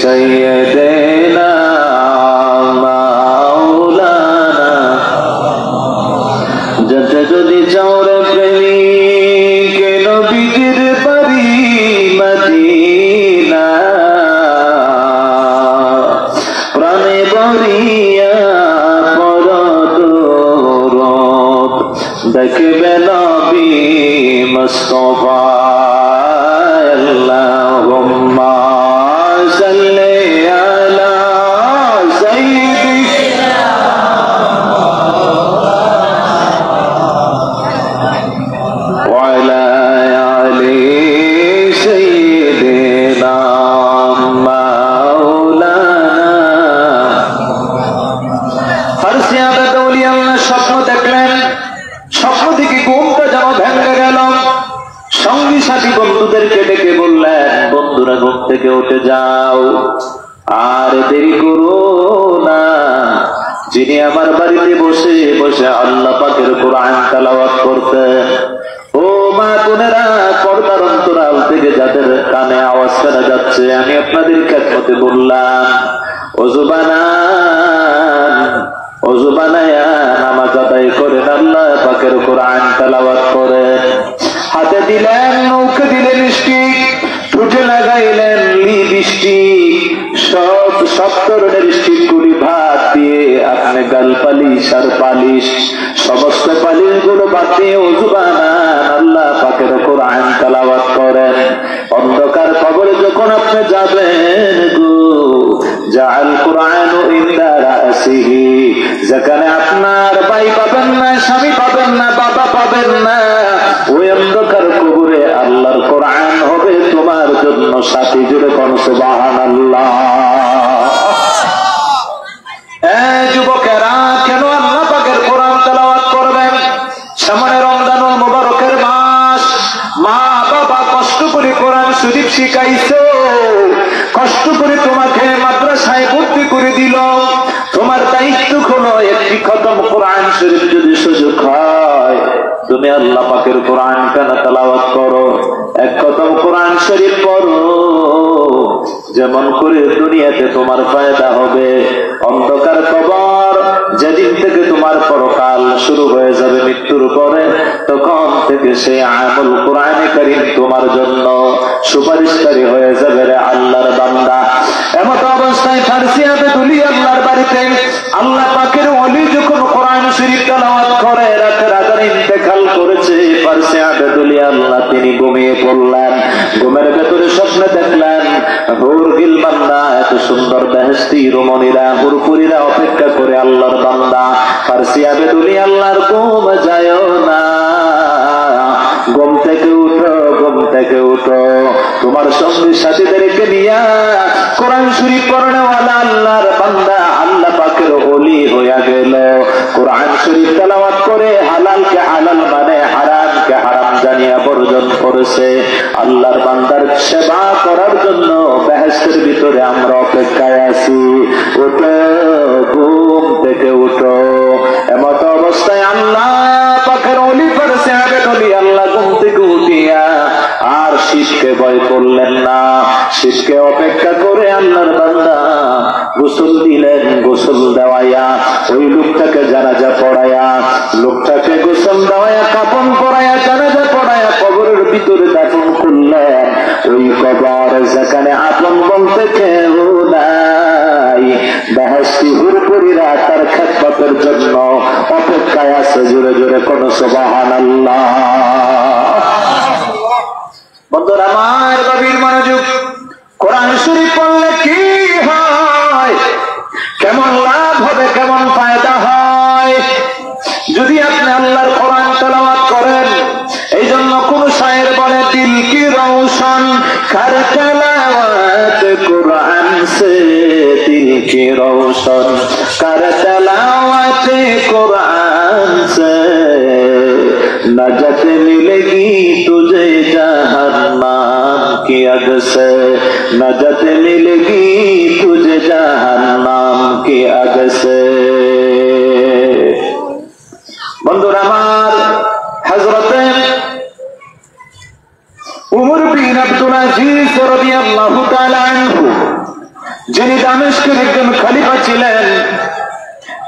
সাইয়্যিদিনা মাওলানা। যদি চাওরে প্রেমিক নবীজির বাড়ি মদিনা, প্রাণে বরিয়া পরদরদ দেখবে নবী মুস্তাফা। আল্লাহুম্মা সাল্লি আলা সাইয়্যিদিনা ওয়া আলা আলি সাইয়্যিদিনা মাওলানা। ফারসি আবেদুলি আল্লাহ স্বপ্ন দেখলেন। স্বপ্ন থেকে ঘুমটা যেন ভেঙে গেল। সঙ্গী সাথী বন্ধুদেরকে ডেকে বললেন, বন্ধুরা ঘুম থেকে উঠে যাও, আর দেরি করো না। যিনি আমার বাড়িতে বসে বসে আল্লাহ পাকের কোরআন তেলাওয়াত করতেন, বোনেরা, পর্দার অন্তরাল থেকে যাদের কানে আওয়াজ করা যাচ্ছে, আমি আপনাদের খেদমতে বললাম, ওযু বানান, ওযু বানায়া নামাজ আদায় করেন, আল্লাহ পাকের কোরআন তেলাওয়াত করেন। হাতে দিলেন, মুখে দিলেন স্টিক, ঠোঁটে লাগাইলেন লিপস্টিক, সব ধরনের স্টিকগুলি ভাত দিয়ে আপনি গাল পালিশ আর পালিশ, সমস্ত পালিশ গুলো বাদ দিয়ে ওযু বানান, আল্লাহ পাকের কোরআন তেলাওয়াত করেন। অন্ধকার কবরে যখন আপনি যাবেন গো, জাআল কুরআনু ইনদা রাসিহি, যেখানে আপনার ভাই পাবেন না, স্বামী পাবেন না, বাবা পাবেন না, ওই অন্ধকার কবরে আল্লাহর কোরআন হবে তোমার জন্য সাথী। জুড়ে কোন সুবহানাল্লাহ। যুবকেরা, কেন আল্লাহ পাকের কোরআন তেলাওয়াত করবেন? সামনে রমজানুল মুবারকের মাস, মা বাবা কষ্ট করে কোরআন শরীফ শিখাইছো, কষ্ট করে তোমাকে মাদ্রাসায় ভর্তি করে দিল, তোমার দায়িত্ব হলো একটি খতম কোরআন শরীফ যদি সুযোগ হয়, তুমি আল্লাহ পাকের কোরআন কেন তেলাওয়াত করো, এক খতম কোরআন শরীফ পড়ো, যেমন করে দুনিয়াতে তোমার ফায়দা হবে। অন্ধকার কবর যেদিন থেকে তোমার পরকাল শুরু হয়ে যাবে মৃত্যুর পরে, তখন থেকে সেই আমল কোরআনে কারীম তোমার জন্য সুপারিশকারী হয়ে যাবে রে আল্লাহর বান্দা। এমত অবস্থায় ফারসি হাতে তুলি আল্লাহর বাড়িতে আল্লাহ পাকের ওলি যখন কোরআন শরীফ তেলাওয়াত করে, রাতের আধারে ইন্তেকাল করেছে, ফারসি হাতে তুলি আল্লাহ তিনি ঘুমিয়ে পড়লেন। ঘুমের ভেতরে স্বপ্নে দেখলেন হুর গিলমানরা, এত সুন্দর বেহেশতি রমণীরা, হুরপুরীরা অপেক্ষা করে আল্লাহর বান্দা। ফারসি হাতে তুলি আল্লাহর ঘুম যায় না, ঘুম থেকে উঠো, ঘুম থেকে উঠো, তোমার সঙ্গী সাথীদেরকে নিয়ে কোরআন শরীফ পড়নেওয়ালা আল্লাহর বান্দা আল্লাহ পাকের ওলি হইয়া গেল। কোরআন শরীফ তেলাওয়াত করে হালালকে হালাল মানে হারামকে হারাম জানিয়া বর্জন করেছে। আল্লাহর বান্দার সেবা করার জন্য বেহেশতের ভিতরে আমরা অপেক্ষায় আছি। উঠো, ঘুম থেকে উঠো। এমত অবস্থায় আল্লাহ পাকের ওলি ফারসি আবেদ ওলি আল্লাহ ঘুম থেকে উঠিয়া আর শীতকে ভয় করলেন না, শীতকে অপেক্ষা করে আল্লাহর বান্দা গোসল দিলেন। গোসল দেওয়াইয়া ওই লোকটাকে জানাজা পড়াইয়া, লোকটাকে গোসল দেওয়াইয়া কাফন পরাইয়া জানাজা পড়াইয়া কবরের ভিতরে দাফন করলেন। ওই কবর যেখানে আপন বলতে কেউ নাই, বেহেশতি হুরপুরীরা তার খেদমতের জন্য অপেক্ষায় আছে। জোরে জোরে কোন সুবহানাল্লাহ। বন্ধুরা আমার, গভীর মনোযোগ। কোরআন শরীফ পড়লে কি হয়, কেমন লাভ হবে, কেমন ফায়দা হয় যদি আপনি আল্লাহর কোরআন তেলাওয়াত করেন? এই জন্য কোন শায়ের বলে, দিল কি রৌশন কর তেলাওয়াত কোরআন সে, দিল কি রৌশন কর তেলাওয়াত কোরআন সে, नजत मिलेगी तुझे जहन्नम की आग से, नजत मिलेगी तुझे जहन्नम की आग से। বন্ধুরা আমার, হযরতে উমর বিন আব্দুল আজিজ রাদিয়াল্লাহু তাআলা আনহু, যিনি দামেস্কের একজন খলিফা ছিলেন,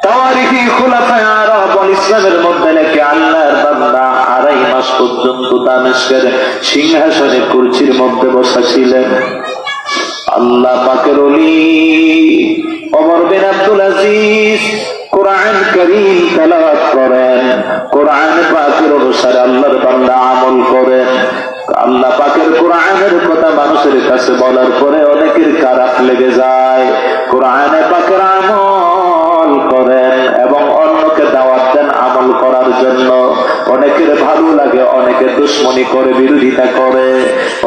তাওয়ারিখি খুলাফায়ে আরব ওয়াল ইসলামের মধ্যে লেখে আল্লাহর বান্দা 2.5 মাস পর্যন্ত দামেস্কের সিংহাসনে কুরসির মধ্যে বসা ছিলেন। আল্লাহ পাকের ওলি ওমর বিন আব্দুল আজিজ কোরআন কারীম তেলাওয়াত করেন, কোরআন পাকের অনুসারে আল্লাহর বান্দা আমল করেন। আল্লাহ পাকের কোরআনের কথা মানুষের কাছে বলার পরে অনেকের খারাপ লেগে যায়। কোরআনে পাকের আমল করেন এবং অন্যকে দাওয়াত দেন আমল করার জন্য। অনেকের ভালো লাগে, অনেকে দুশমনি করে, বিরোধিতা করে।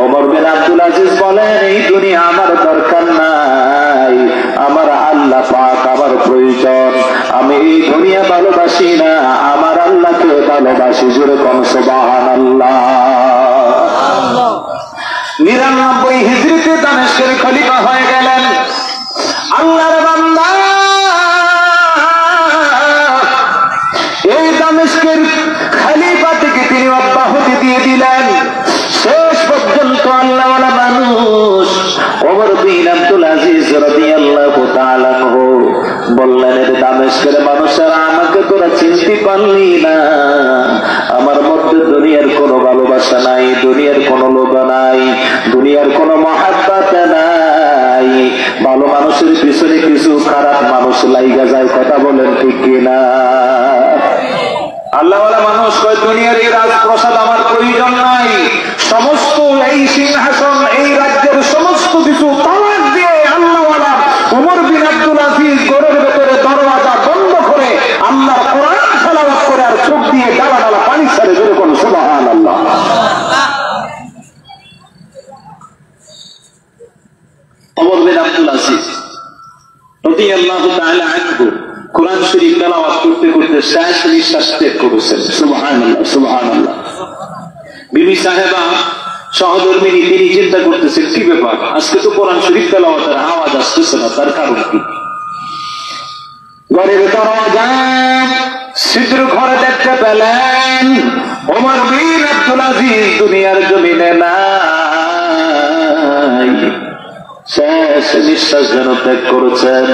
ওমর বিন আব্দুল আজিজ বলেন, এই দুনিয়া আমার দরকার নাই, আমার আল্লাহ পাক আমার প্রয়োজন। আমি এই দুনিয়া ভালোবাসি না, আমার আল্লাহকে ভালোবাসি। জোরে কোন সুবহানাল্লাহ। 99 হিজরিতে দামেস্কের খলিফা হয়ে গেলেন। আল্লাহর বান্দা এই দামেস্কের খলিফা থেকে তিনি অব্যাহতি দিয়ে দিলেন। দামেস্কের মানুষেরা, আমাকে তোরা চিনতে পারলি না। আমার মধ্যে দুনিয়ার কোনো ভালোবাসা নাই, দুনিয়ার কোনো লোভ নাই, দুনিয়ার কোনো মহাব্বত নাই। ভালো মানুষের পিছনে কিছু খারাপ মানুষ লাইগা যায়, কথা বলেন ঠিক কিনা? আল্লাহওয়ালা মানুষ কয় দুনিয়ার এই রাজপ্রসাদ আমার প্রয়োজন নাই, সমস্ত এই সিংহাসন এই রাজ্যের সমস্ত কিছু তালাক দিয়ে আল্লাহওয়ালা ওমর বিন আব্দুল আজিজ ঘরের ভেতরে দরওয়াজা বন্ধ করে আল্লাহর কোরআন তেলাওয়াত করে আর চোখ দিয়ে ডালা ডালা পানি ছাড়ে, জোরে কোন সুবহানাল্লাহ। ওমর বিন আব্দুল আজিজ রাদিয়াল্লাহু তাআলা আনহু কোরআন শরীফ তেলাওয়াত করতে করতে শেষ নিঃশ্বাস ত্যাগ করেছেন। সুবহানাল্লাহ, সুবহানাল্লাহ। বিবি সাহেবা সহধর্মিনী তিনি চিন্তা করতেছেন কি ব্যাপার, আজকে তো কোরআন শরীফ তেলাওয়াতের আওয়াজ আসতেছে না, তার কারণ কি? ঘরের দরজা ছিদ্র ঘরে দেখতে পেলেন ওমর বিন আব্দুল আজিজ দুনিয়ার জমিনে নাই, শেষ নিঃশ্বাস যেন ত্যাগ করেছেন,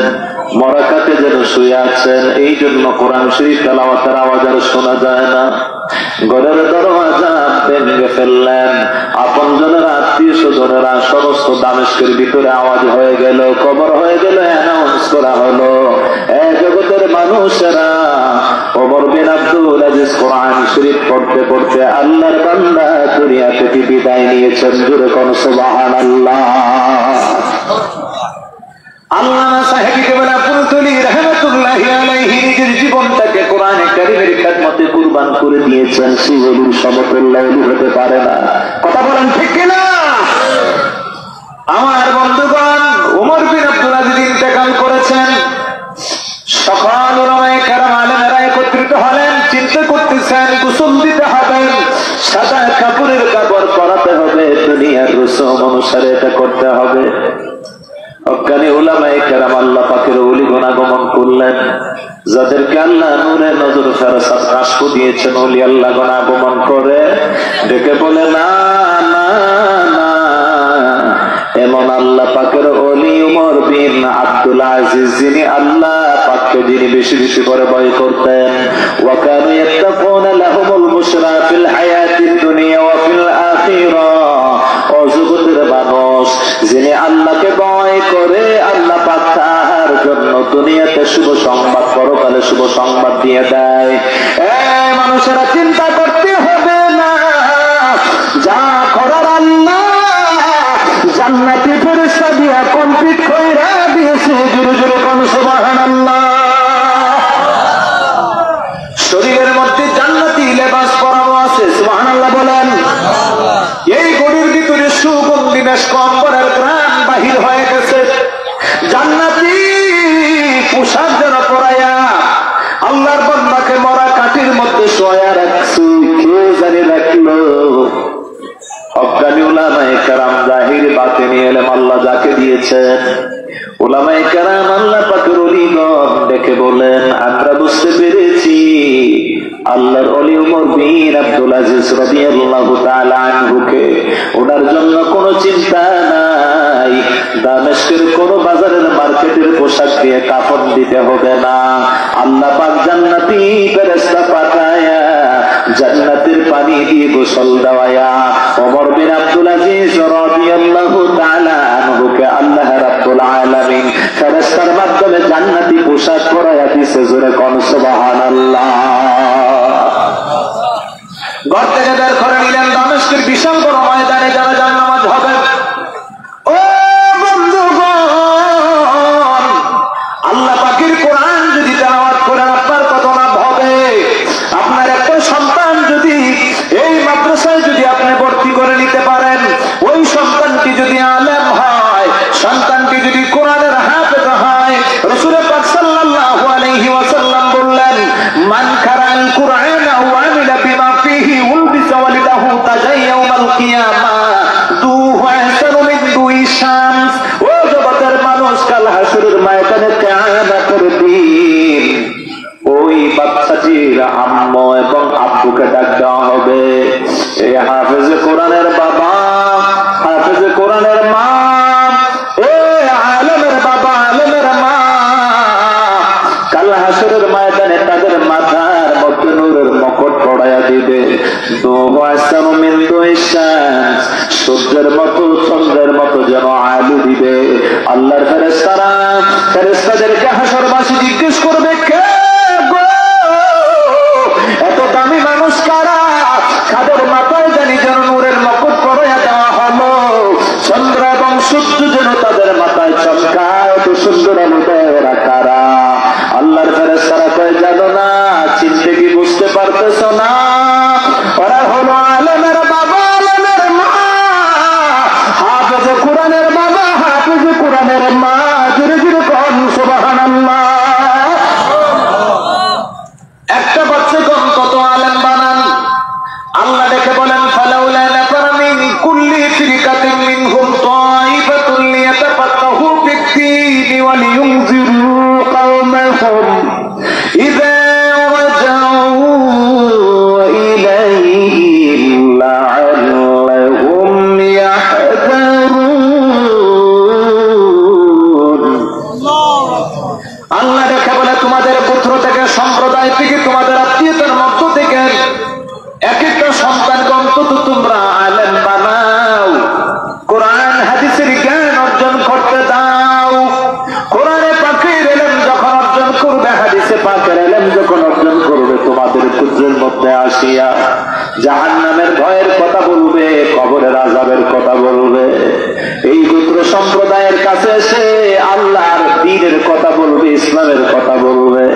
মরাকাতে যেন শুয়ে আছেন। এই জন্য কোরআন শরীফ তেলাওয়াতের আওয়াজ আর শোনা যায় না। ঘরের দরওয়াজা ভেঙে ফেললেন, আপন জনের আত্মীয় স্বজনেরা সমস্ত দামেস্কের ভিতরে আওয়াজ হয়ে গেল, খবর হয়ে গেল, অ্যানাউন্স করা হলো, জগতের মানুষেরা ওমর বিন আব্দুল আজিজ কোরআন শরীফ পড়তে পড়তে আল্লাহর বান্দা দুনিয়া থেকে বিদায় নিয়েছেন। জোরে কোন সুবহানাল্লাহ। আল্লামা সাহেবী কেবলা ফুলতলি রাহমাতুল্লাহি আলাইহি নিজের জীবনটাকে কোরআনে কারীমের খিদমতে কুরবান করে দিয়েছেন। সেই ওলির সমতুল্য ওলি হতে পারে না, কথা বলেন ঠিক কিনা? আমার বন্ধুগণ, ওমর বিন আব্দুল আজিজ ইন্তেকাল করেছেন। সকল উলামায়ে কেরাম আলেমেরা একত্রিত হলেন, চিন্তা করতেছেন গোসল দিতে হবে, সাদা কাপড়ের কাপড় পরাতে হবে, দুনিয়ার রসম অনুসারে এটা করতে হবে। অজ্ঞানী উলামায়ে কেরাম আল্লাহ পাকের ওলি গুণাগমন করলেন, যাদেরকে আল্লাহ নূরে নজর ফেরেশত কাশফ দিয়েছেন, ওলি আল্লাহ গুণাগমন করে ডেকে বলে না না না, এমন আল্লাহ পাকের ওলি ওমর বিন আব্দুল আজিজ যিনি আল্লাহ পাককে যিনি বেশি বেশি করে ভয় করতেন। ওয়া কানু ইয়াত্তাকুনা লাহুমুল বুশরা ফিল হায়াতিদ দুনিয়া ওয়া ফিল আখিরাহ। ও জগতের মানুষ, যিনি আল্লাহকে ভয় করে আল্লাহ পাক তার জন্য দুনিয়াতে শুভ সংবাদ, পরকালে শুভ সংবাদ দিয়ে দেয়। মানুষেরা চিন্তা করতে হবে না, যা করার আল্লাহ জান্নাতি ফেরেশতা দিয়া কমপ্লিট কইরা দিয়েছে। জোরে জোরে কোন সুবহানাল্লাহ। শরীরের মধ্যে জান্নাতি লেবাস পরানো আছে, সুবহানাল্লাহ বলেন। এই গড়ির ভিতরে সুগন্ধি বেশ কম্বরের ঘ্রাণ বাহির হয়ে গেছে, জান্নাতি পোশাক যারা পরাইয়া আল্লাহর বান্দাকে মরা কাঠির মধ্যে শোয়া রাখছে, কে জানি রাখলো। অজ্ঞানী উলামায়ে কেরাম জাহির বাতিনি ইলম আল্লাহ যাকে দিয়েছেন, উলামায়ে কেরাম আল্লাহ পাকের ওলিগণ দেখে বলেন, আমরা বুঝতে পেরেছি আল্লাহর ওলি ওমর বিন আব্দুল আজিজ রাদিয়াল্লাহু তাআলা আনহুকে ওনার জন্য কোনো চিন্তা নাই, দামেস্কের কোন বাজারের মার্কেটের পোশাক দিয়ে কাফন দিতে হবে না। আল্লাহ পাক জান্নাতি ফেরেশতা পাঠায়া জান্নাতের পানি দিয়ে গোসল দেওয়ায়া ওমর বিন আব্দুল আজিজ রাদিয়াল্লাহু তাআলা আনহুকে আল্লাহ রাব্বুল আলামিন ফেরেশতার মাধ্যমে জান্নাতি পোশাক পরায়া দিয়েছে। জোরে কোন সুবহানাল্লাহ। ঘর থেকে বের করে নিলেন দামেস্কের বিশাল বড় ময়দানে, যারা জান্নাত হবে। ও বন্ধুগণ, আল্লাহ পাকের কোরআন যদি তেলাওয়াত করেন আপনার কত লাভ হবে। আপনার একটা সন্তান যদি এই মাদ্রাসায় যদি আপনি ভর্তি করে নিতে পারেন, ওই সন্তানটি যদি আলেম হয়, সন্তানটি যদি কোরআনের হাফেজ হয়, রাসূল পাক সাল্লাল্লাহু পারতেছো না। ওরা হলো আলেমের বাবা, আলেমের মা, হাফেজ কোরআনের বাবা, হাফেজ কোরআনের মা। জোরে জোরে কোন সুবহানাল্লাহ। একটা বাচ্চা কোন কত আলেম বানান। আল্লাহ দেখে বলেন ফালাউলা নাফারা মিন কুল্লি ফিরকাতিন মিনহুম তাইফাতুন লিয়াতাফাক্কাহু ফিদ-দীনি ওয়া লিয়ুনযিরু কওমাহুম ইযা রাজাউ ইলাইহিম লাআল্লাহুম ইয়াহযারুন। আল্লাহ দেখে বলে তোমাদের পুত্র থেকে, সম্প্রদায় থেকে, তোমাদের আত্মীয়তার মধ্য থেকে এক একটা সন্তানকে অন্তত তোমরা আলেম বানাও, কোরআন হাদিসের জ্ঞান অর্জন করতে দাও। কোরআনে পাকের ইলম যখন অর্জন করবে, হাদিসে পাকের ইলম যখন অর্জন করবে, তোমাদের পুত্রের মধ্যে আসিয়া জাহান্নামের ভয়ের কথা বলবে, কবরের আযাবের কথা বলবে। এই গোত্র সম্প্রদায়ের কাছে এসে আল্লাহর দ্বীনের কথা বলবে, ইসলামের কথা বলবে।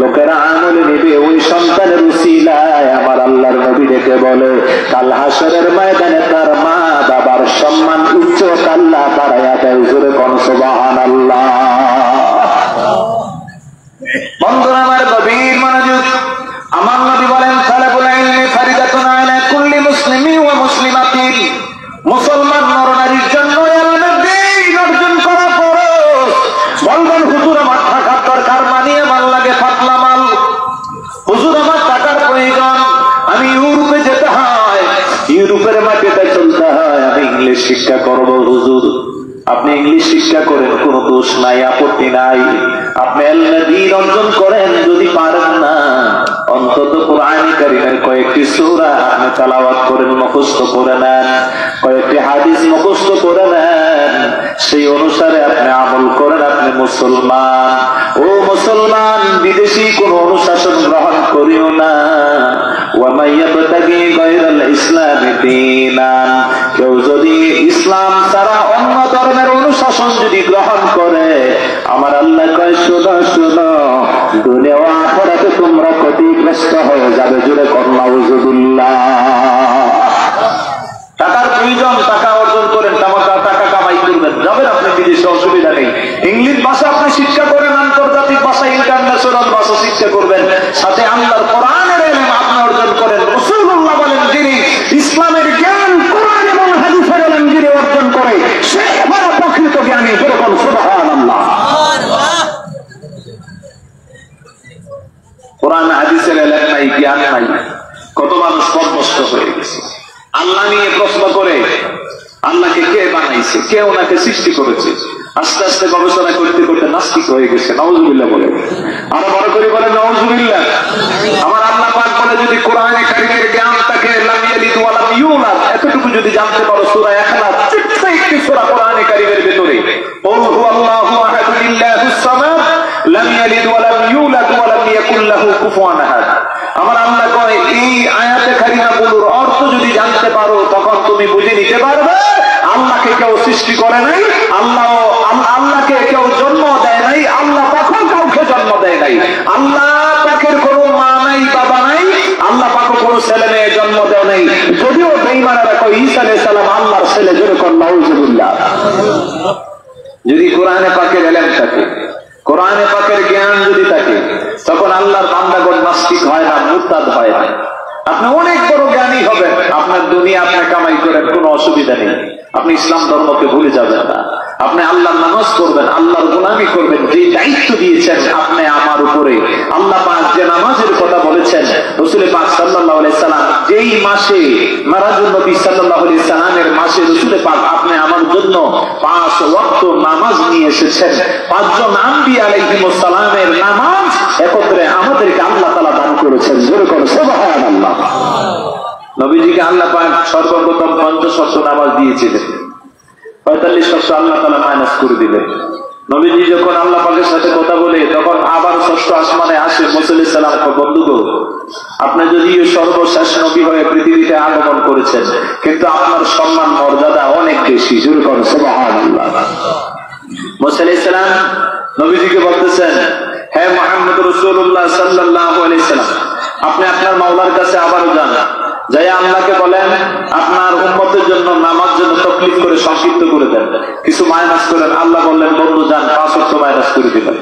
লোকেরা আমলে নেবে ওই সন্তানের উসিলায়। আমার আল্লাহর নবী ডেকে বলে কাল হাসরের ময়দানে তার মা বাবার সম্মান উচ্চ আল্লাহ বাড়াইয়া দেয়। জোরে কোন সুবহানাল্লাহ। বন্ধুরা আমার গভীর মনোযোগ। আমার নবী বলেন তালাবুল ইলমি ফারিদাতুন আলা কুল্লি মুসলিমিন ওয়া মুসলিমাতিন। মুসলমান নরনারীর জন্য ইলমের দ্বীন অর্জন করা ফরজ। বলবেন হুজুর আমার টাকার দরকার, মানি আমার লাগে পাতলা মাল। হুজুর আমার টাকার প্রয়োজন, আমি ইউরোপে যেতে হয়, ইউরোপের মাটিতে চলতে হয়, আমি ইংলিশ শিক্ষা করব। হুজুর আপনি ইংলিশ শিক্ষা করেন, কোনো দোষ নাই, আপত্তি নাই। আপনি ইলমে দ্বীন অর্জন করেন, যদি পারেন না অন্তত কোরআন কারীমের কয়েকটি সূরা আপনি তেলাওয়াত করেন, মুখস্থ করে নেন, কয়েকটি হাদিস মুখস্থ করে নেন, সেই অনুসারে আপনি আমল করেন, আপনি মুসলমান। ও মুসলমান, বিদেশি কোন অনুশাসন গ্রহণ করিও না। ওয়া মাইয়াবতাগি গায়রাল ইসলামি দীনান, কেউ যদি ইসলাম ছাড়া অন্য ধর্মের অনুশাসন যদি গ্রহণ করে, আমার আল্লাহ কয় শোনো শোনো, দুনিয়া ও আখিরাতে তোমরা ক্ষতিগ্রস্ত হয়ে যাবে। জোরে কোন নাউযুবিল্লাহ। টাকার প্রয়োজন, টাকা অর্জন করেন, টাকা কামাই করবেন, যাবেন আপনি বিদেশে, অসুবিধা নেই। ইংলিশ ভাষা আপনি শিক্ষা করেন, আন্তর্জাতিক ভাষা, ইন্টারন্যাশনাল ভাষা শিক্ষা করবেন, সাথে আল্লাহর কোরআনের ইলম আপনি অর্জন করেন। রাসূলুল্লাহ বলেন যিনি ইসলামের জ্ঞান কোরআন এবং হাদিসের ইলম যিনি অর্জন করে, সে বড় প্রকৃত জ্ঞানী। যেরকম সুবহানাল্লাহ। কোরআন হাদিসের ইলম নাই, জ্ঞান নাই, কত মানুষ পথভ্রষ্ট হয়ে গেছে। আল্লাহ নিয়ে প্রশ্ন করে আল্লাহকে কে বানাইছে, কে ওনাকে সৃষ্টি করেছে, আস্তে আস্তে গবেষণা করতে করতে নাস্তিক হয়ে গেছে। নাউযুবিল্লাহ বলে, আরো বড় করে বলে নাউযুবিল্লাহ। আমার আল্লাহ পাক বলে যদি কোরআনে কারীমের জ্ঞান থাকে, লাম ইয়ালিদ ওয়া লাম ইউলাদ, এতটুকু যদি জানতে পারো, সূরা ইখলাস ছোট্ট একটি সূরা কোরআনে কারীমের ভিতরে, কুল হুয়াল্লাহু আহাদ লিল্লাহুস সামাদ লাম ইয়ালিদ ওয়া লাম ইউলাদ ওয়া লাম ইয়াকুল লাহু কুফুয়ান আহাদ। আমার আল্লাহ কয় এই আয়াতে কারিমাগুলোর অর্থ যদি জানতে পারো, তখন তুমি বুঝে নিতে পারবে আল্লাহকে কেউ সৃষ্টি করে নাই, আল্লাহকে কেউ জন্ম দেয় নাই, আল্লাহ তখন কাউকে জন্ম দেয় নাই, আল্লাহ পাকের কোনো মা নাই, বাবা নাই, আল্লাহ পাকও কোনো ছেলে মেয়ে জন্ম দেয় নাই। যদিও বেঈমানেরা কয় ঈসা আলাইহিস সালাম আল্লাহর ছেলে। যেরকম নাউযুবিল্লাহ। যদি কোরআনে পাকের ইলম থাকে, কোরআনে পাকের জ্ঞান যদি থাকে, তখন আল্লাহর বান্দাগণ নাস্তিক হয় না, মুরতাদ হয় না। আপনি অনেক বড় জ্ঞানী হবেন, আপনার দুনিয়া আপনি কামাই করেন, কোনো অসুবিধা নেই, আপনি ইসলাম ধর্মকে ভুলে যাবেন না। আপনি আল্লাহর নামাজ করবেন, আল্লাহর গোলামি করবেন, যে দায়িত্ব দিয়েছেন আপনি আমার উপরে। আল্লাহ পাক যে নামাজের কথা বলেছেন, রাসূল পাক সাল্লাল্লাহু আলাইহি সাল্লাম যেই মাসে মারাজুন নবী সাল্লাল্লাহু আলাইহি সাল্লামের মাসে রাসূল পাক আপনি আমার জন্য 5 ওয়াক্ত নামাজ নিয়ে এসেছেন। 5 জন আম্বিয়া আলাইহিমুস সালামের নামাজ একত্রে আমাদেরকে আল্লাহ তাআলা দান করেছেন। জোরে করে সুবহানাল্লাহ। নবীজিকে আল্লাহ পাক সর্বপ্রথম 50 ওয়াক্ত নামাজ দিয়েছিলেন, 45 ওয়াক্ত আল্লাহ তাআলা মাইনাস করে দিলেন। নবীজি যখন আল্লাহ পাকের সাথে কথা বলে, তখন আবার 6ষ্ঠ আসমানে আসে। মুসা আলাইহিস সালাম বন্ধুগো, আপনি যদিও সর্বশেষ নবী হয়ে পৃথিবীতে আগমন করেছেন, কিন্তু আপনার সম্মান মর্যাদা অনেক বেশি। জোরে করে সুবহানাল্লাহ। মুসা আলাইহিস সালাম নবীজিকে বলতেছেন, হে মুহাম্মদ রাসূলুল্লাহ সাল্লাল্লাহু আলাইহি সাল্লাম, আপনি আপনার মাওলার কাছে আবারও যান, যাই আল্লাহকে বলেন আপনার উম্মতের জন্য নামাজ জন্য তকলিফ করে সংক্ষিপ্ত করে দেন, কিছু মাইনাস করেন। আল্লাহ বললেন বন্ধু যান 5 ওয়াক্ত মাইনাস করে দিবেন।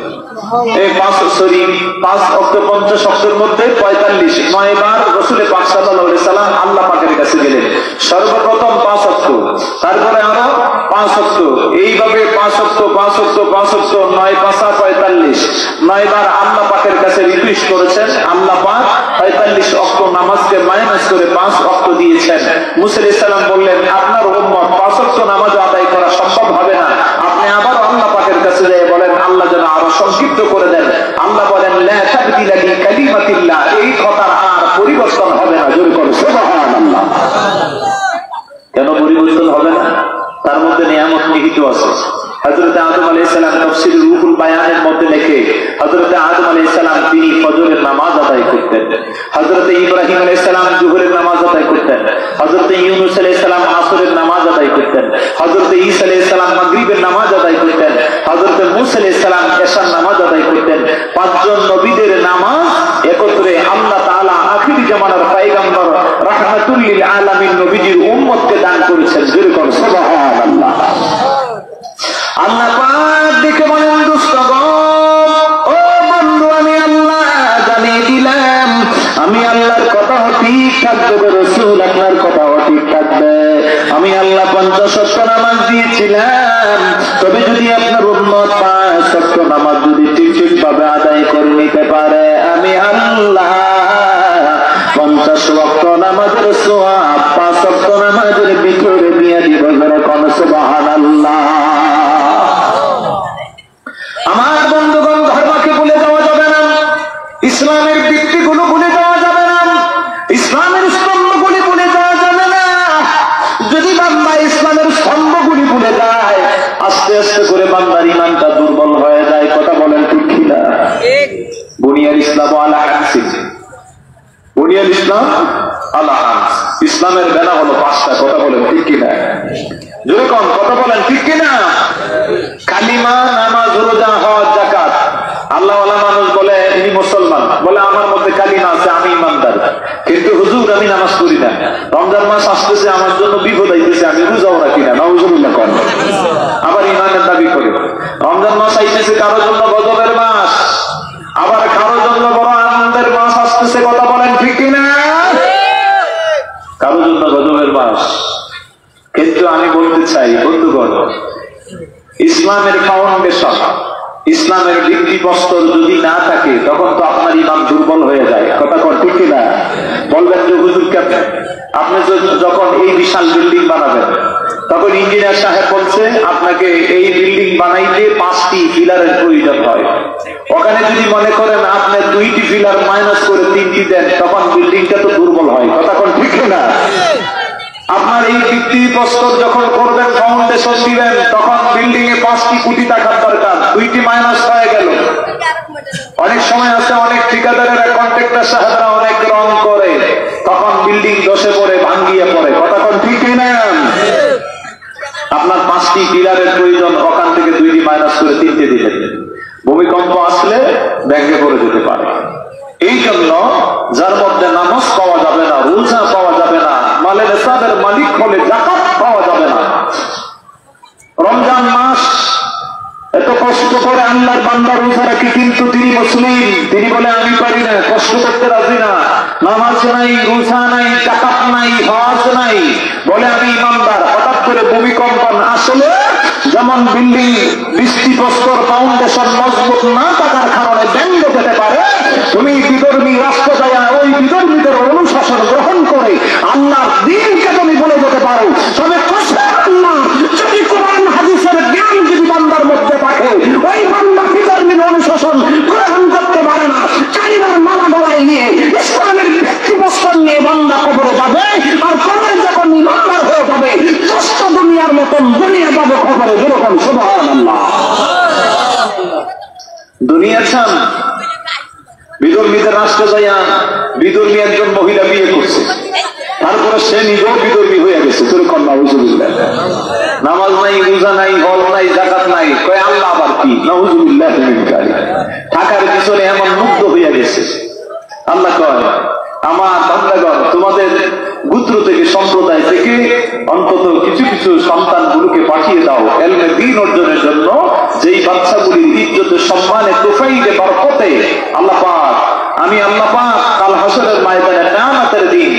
এই 5 ওয়াক্ত 50 ওয়াক্তের মধ্যে 45 9 বার রাসূল পাক সাল্লাল্লাহু আলাইহি সাল্লাম আল্লাহ পাকের কাছে গেলেন। সর্বপ্রথম 5 ওয়াক্ত, তারপরে আরো 5 ওয়াক্ত, এইভাবে 5 ওয়াক্ত 5 ওয়াক্ত 5 ওয়াক্ত 9 5 45 9 বার আল্লাহ পাকের কাছে রিকোয়েস্ট করেছেন। আল্লাহ পাক 45 ওয়াক্ত নামাজকে মাইনাস করে 5 ওয়াক্ত দিয়েছেন। মুসা আলাইহিস সালাম বললেন আপনার উম্মত 5 ওয়াক্ত নামাজ আদায় করা সম্ভব হবে না, আপনি আবার আল্লাহ পাকের কাছে গিয়ে বলেন আল্লাহ যেন আরো সংক্ষিপ্ত করে দেন। আল্লাহ বলেন লা তাবদিলা লিকালিমাতিল্লাহ, এই কথার আর পরিবর্তন হবে না। জোরে করে সুবহানাল্লাহ। কেন পরিবর্তন হবে না? তার মধ্যে নিয়ামত নিহিত আছে। হযরত আদম আলাইহিস সালাম তাফসীর রুহুল বায়ানের মধ্যে লেখে হযরত আদম আলাইহিস সালাম তিনি ফজরের নামাজ আদায় করতেন, হযরত ইব্রাহিম আলাইহিস সালাম যোহরের নামাজ আদায় করতেন, হযরত ইউনূস আলাইহিস সালাম আসরের নামাজ আদায় করতেন, হযরত ঈসা আলাইহিস সালাম মাগরিবের নামাজ আদায় করতেন, হযরত মূসা আলাইহিস সালাম এশার নামাজ আদায় করতেন। 5 জন নবীদের নামাজ একত্রে আল্লাহ তাআলা আখিরি জামানার পয়গম্বর রাহমাতুল লিল আলামিন নবীজির উম্মতকে দান করেছেন। জোরে করে সুবহানাল্লাহ। আল্লাহ পাক দেখে বলেন দুষ্টগণ, ও বন্ধু আমি আল্লাহ জানিয়ে দিলাম আমি আল্লাহর কথা ঠিক থাকবে, রাসূল আপনার কথা ঠিক থাকবে। আমি আল্লাহ 50 ওয়াক্ত নামাজ দিয়েছিলাম, তবে যদি আপনার উম্মত 5 ওয়াক্ত নামাজ যদি ঠিকভাবে আদায় করে নিতে পারে আমি আল্লাহ 50 ওয়াক্ত নামাজের সওয়াব 5 ওয়াক্ত নামাজের ভিতরে দিয়ে দিব। কোন সুবহানাল্লাহ। আমার বন্ধুগণ ধর্মকে ভুলে যাওয়া যাবে না, ইসলামের ভিত্তিগুলো ভুলে যাওয়া যাবে না, ইসলামের স্তম্ভগুলি ভুলে যাওয়া যাবে না। যদি বান্দা ইসলামের স্তম্ভগুলি ভুলে যায় আস্তে আস্তে করে বান্দার ঈমানটা দুর্বল হয়ে যায়। কথা বলেন ঠিক কিনা? বুনিয়াল ইসলাম আলা হামসিন, বুনিয়াল ইসলাম আলা হামস, ইসলামের বেনা হলো 5টা। কথা বলেন ঠিক কিনা? জোরে কোন কথা বলেন ঠিক কিনা? কালিমা, নামাজ, রোজা, হজ, যাকাত। আল্লাহওয়ালা মানুষ বলে ইনি মুসলমান, বলে আমার মধ্যে কালিমা আছে আমি ইমানদার, কিন্তু হুজুর আমি নামাজ পড়ি না, রমজান মাস আসতেছে আমার জন্য বিপদ আইতেছে আমি রোজাও রাখি না। নাউজুবিল্লাহ কোন। আবার ইমানের দাবি করে। রমজান মাস আইতেছে কারোর জন্য গজবের মাস, আবার কারোর জন্য বড় আনন্দের মাস আসতেছে। কথা বলেন ঠিক কিনা? কারোর জন্য গজবের মাস। কিন্তু আমি বলতে চাই বন্ধুগণ, ইসলামের ফাউন্ডেশন, ইসলামের ভিত্তিপ্রস্তর যদি না থাকে তখন তো আপনার ঈমান দুর্বল হয়ে যায়। কথা কোন ঠিক কিনা? বলবেন যে হুজুর কেন? আপনি যখন এই বিশাল বিল্ডিং বানাবেন তখন ইঞ্জিনিয়ার সাহেব বলছে আপনাকে এই বিল্ডিং বানাইতে 5টি পিলারের প্রয়োজন হয়। ওখানে যদি মনে করেন আপনি 2টি পিলার মাইনাস করে 3টি দেন তখন বিল্ডিংটা তো দুর্বল হয়। কথা কোন ঠিক কিনা? আপনার এই ভিত্তিপ্রস্তর যখন করবেন, ফাউন্ডেশন দিবেন, তখন বিল্ডিং এ 5টি কোটি টাকার দরকার, 2টি মাইনাস হয়ে গেল। অনেক সময় আছে অনেক ঠিকাদারেরা কন্ট্রাক্টর সাহেবরা অনেক রং করে, তখন বিল্ডিং দশে পড়ে ভাঙ্গিয়ে পড়ে। কথা কোন ঠিক কিনা? আপনার 5টি পিলারের প্রয়োজন, ওখান থেকে 2টি মাইনাস করে 3টে দিলেন, ভূমিকম্প আসলে ভেঙে পড়ে যেতে পারে। এই জন্য যার মধ্যে নামাজ পাওয়া যাবে না, রোজা পাওয়া যাবে না, মালে নেসাবের মালিক হলে যাকাত পাওয়া যাবে না। রমজান মাস এত কষ্ট করে আল্লাহর বান্দা রোজা রাখি, কিন্তু তিনি মুসলিম, তিনি বলে আমি পারি না, কষ্ট করতে রাজি না, নামাজ নাই, রোজা নাই, যাকাত নাই, হজ নাই, বলে আমি ইমানদার। হঠাৎ করে ভূমিকম্প আসলে যেমন বিল্ডিং ভিত্তিপ্রস্তর ফাউন্ডেশন মজবুত না থাকার কারণে ব্যঙ্গ পেতে পারে, তুমি বিধর্মী রাষ্ট্র যায় ওই বিধর্মীদের অনুশাসন গ্রহণ করে আল্লাহর দ্বীনকে তুমি বলে যেতে পারো। তবে যদি কোরআন হাদিসের জ্ঞান যদি বান্দার মধ্যে থাকে, ওই বান্দা বিধর্মীর অনুশাসন গ্রহণ করতে পারে না। কালিমার মালা গলায় নিয়ে ইসলামের ভিত্তিপ্রস্তর নিয়ে বান্দা কবরে যাবে, আর কবরে যখন ইমানদার হয়ে যাবে দশটা দুনিয়ার মতন দুনিয়া যাবে খবরে। যেরকম সুবহানাল্লাহ। দুনিয়া চান বিধর্মীদের রাষ্ট্রে যাইয়া বিধর্মী একজন মহিলা বিয়ে করছে, তারপরে সে নিজেও বিধর্মী হয়ে গেছে। যেরকম নাউজুবিল্লাহ। নামাজ নাই, রোজা নাই, হজ নাই, যাকাত নাই, কয় আল্লাহ আবার কি? নাউজুবিল্লাহ। থাকার পিছনে এমন মুগ্ধ হয়ে গেছে। আল্লাহ কয় কিছু সন্তানগুলোকে পাঠিয়ে দাও এলমে দ্বীন অর্জনের জন্য, যেই বাচ্চাগুলির ইজ্জতে সম্মানে তুফাইলে বরকতে আল্লাহ পাক, আমি আল্লাহ পাক কাল হাসরের ময়দানে কিয়ামতের দিন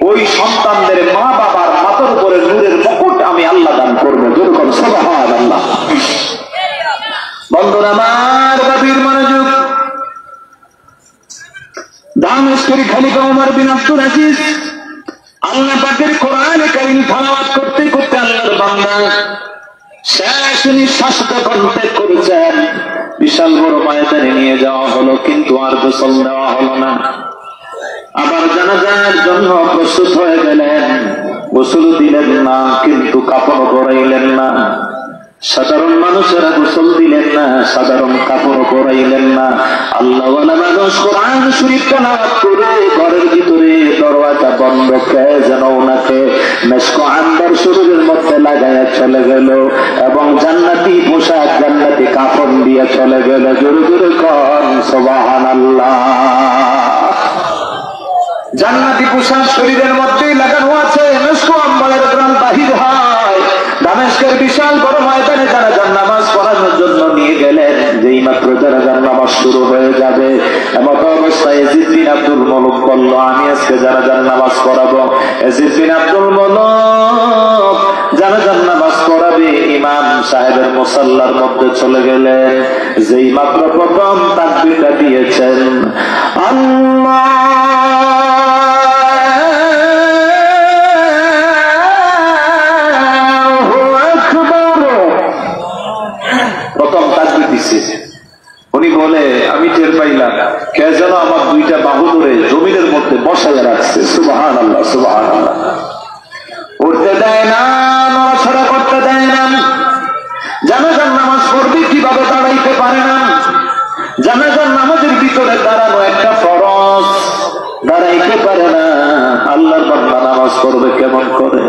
ওই সন্তানদের মা বাবার মাথার উপরে নূরের মুকুট আমি আল্লাহ দান করবো। যেরকম সুবহানাল্লাহ। বন্ধুরা আমার, গভীর মনোযোগ। দামেস্কের খলিফা ওমর বিন আব্দুল আজিজ আল্লাহ পাকের কোরআনে কারীম তেলাওয়াত করতে করতে আল্লাহর বান্দা শেষ নিঃশ্বাস যখন ত্যাগ করেছেন, বিশাল বড় ময়দানে নিয়ে যাওয়া হলো, কিন্তু আর গোসল দেওয়া হলো না। আবার জানাজার জন্য প্রস্তুত হয়ে গেলেন, গোসল দিলেন না, কিন্তু কাপড় পরাইলেন না। সাধারণ মানুষেরা গোসল দিলেন না, সাধারণ কাপড় পরাইলেন না। আল্লাহওয়ালা মানুষ কোরআন শরীফ তেলাওয়াত করে ঘরের ভিতরে দরওয়াজা বন্ধ করে যেন ওনাকে মেশক আম্বার শরীরের মধ্যে লাগাইয়া চলে গেল এবং জান্নাতি পোশাক জান্নাতি কাপড় দিয়ে চলে গেল। জোরে জোরে কোন সুবহানাল্লাহ। জান্নাতি পোশাক শরীরের মধ্যে লাগানো আছে, মেশক আম্বারের গ্রাম বাহির হয়। দামেস্কের বিশাল বড় ময়দানে জানাজার নামাজ পড়ানোর জন্য নিয়ে গেলেন। যেই মাত্র জানাজার নামাজ শুরু হয়ে যাবে, এমত অবস্থায় ইয়াজিদ বিন আব্দুল মুলক বলল, আমি আজকে জানাজার নামাজ পড়াবো। ইয়াজিদ বিন আব্দুল মুলক জানাজার নামাজ পড়াবে, ইমাম সাহেবের মুসাল্লার মধ্যে চলে গেলেন। যেই মাত্র প্রথম তাকবীরটা দিয়েছেন, আল্লাহ উনি বলে, আমি টের পাইলাম কে যেন আমার দুইটা বাহু ধরে জমিনের মধ্যে বসায় রাখছে। সুবহানাল্লাহ, সুবহানাল্লাহ। উঠতে দেয় না, নড়াছড়া করতে দেয় না। জানাজার নামাজ পড়বে কিভাবে দাঁড়াইতে পারে না। জানাজার নামাজের ভিতরে দাঁড়ানো একটা ফরজ, দাঁড়াইতে পারে না। আল্লাহর বান্দা নামাজ পড়বে কেমন করে?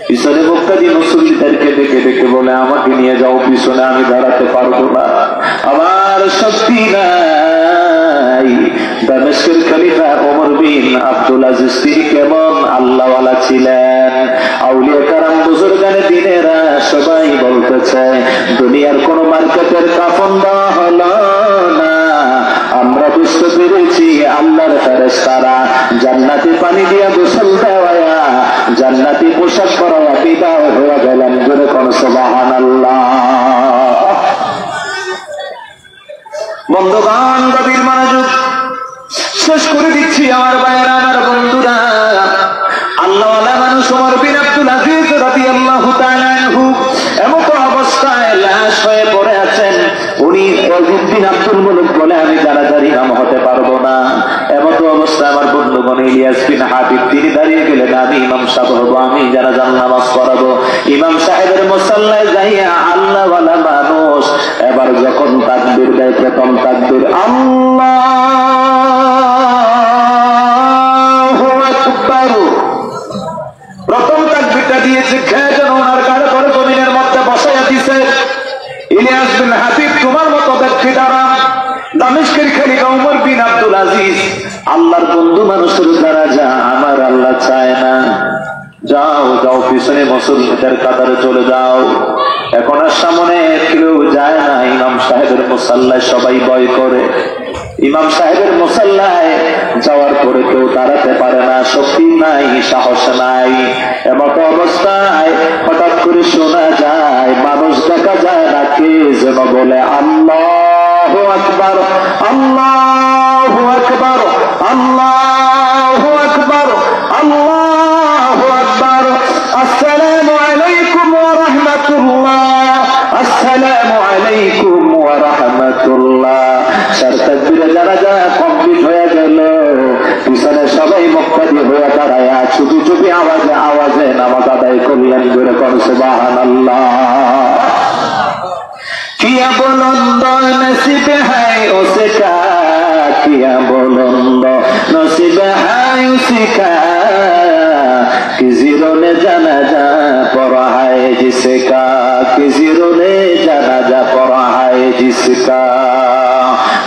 পিছনে মুক্তাদি মুসল্লিদেরকে ডেকে ডেকে বলে, আমাকে নিয়ে যাও পিছনে, আমি দাঁড়াতে পারবো না, আমার শক্তি নাই। দামেস্কের খলিফা ওমর বিন আব্দুল আজিজ তিনি কেমন আল্লাহওয়ালা ছিলেন। আউলিয়া কারাম বুজুর্গানে দিনেরা সবাই বলতেছে, দুনিয়ার কোন মার্কেটের কাফন দেওয়া হলো না, আমরা বুঝতে পেরেছি আল্লাহর ফেরেশতারা জান্নাতি পানি দিয়া গোসল দেওয়া, জান্নাতি পোশাক পরায়া বিদায় হয়ে গেলেন। জোরে কোন সুবহানাল্লাহ। বন্ধুগণ, গভীর মনোযোগ। শেষ করে দিচ্ছি আমার ভাইয়েরা, আমার বন্ধুরা। আল্লাহওয়ালা মানুষ ওমর বিন আব্দুল আজিজ রাদিয়াল্লাহু তাআলা আনহু এমত অবস্থায় লাশ হয়ে পড়ে আছেন। উনি ইয়াজিদ বিন আব্দুল মুলক বলে, আমি জানাজার ইমাম হতে পারবো না। এমত অবস্থায় আমার বন্ধুগণ ইলিয়াস বিন হাবিব তিনি দাঁড়িয়ে গেলেন, আমি ইমাম সাহেব হবো, আমি জানাজার নামাজ পড়াবো। ইমাম সাহেবের মুসাল্লায় যাইয়া আল্লাহওয়ালা মানুষ এবার যখন তাকবীর দেয়, প্রথম তাকবীর আল্লাহু আকবার, প্রথম তাকবীরটা দিয়েছে, খেয়ে যেন ওনার গাড়ি করে জমিনের মধ্যে বসাইয়া দিছে। ইলিয়াস বিন হাবিব, তোমার মতো ব্যক্তি দ্বারা দামেস্কের খলিফা ওমর বিন আব্দুল আজিজ আল্লাহর বন্ধু মানুষের দরজা আমার আল্লাহ চায় না। যাও যাও, পিছনে মুসল্লিদের কাতারে চলে যাও। এখন আর সামনে কেউ যায় না। ইমাম সাহেবের মুসাল্লায় সবাই ভয় করে। ইমাম সাহেবের মুসাল্লায় যাওয়ার পরে কেউ দাঁড়াতে পারে না, শক্তি নাই, সাহস নাই। এমত অবস্থায় হঠাৎ করে শোনা যায়, মানুষ দেখা যায় না, কে যেন বলে, আল্লাহু আকবার, আল্লাহু আকবার, আল্লাহু আকবার, আল্লাহু আকবার, আসসালামু আলাইকুম ওয়া রাহমাতুল্লাহ, আসসালামু আলাইকুম ওয়া রাহমাতুল্লাহ। চার তাকবীরে জানাজা কমপ্লিট হয়ে গেল। পিছনে সবাই মুক্তাদি হয়ে দাঁড়ায় চুপি চুপি আওয়াজে আওয়াজে নামাজ আদায় করলেন। জোরে কোন সুবহানাল্লাহ। किया बुलंद नसीब है उसका, किया बुलंद नसीब है उसका, किसी ने जनाजा पढ़ा है जिसका, किसी ने जनाजा पढ़ा है जिसका।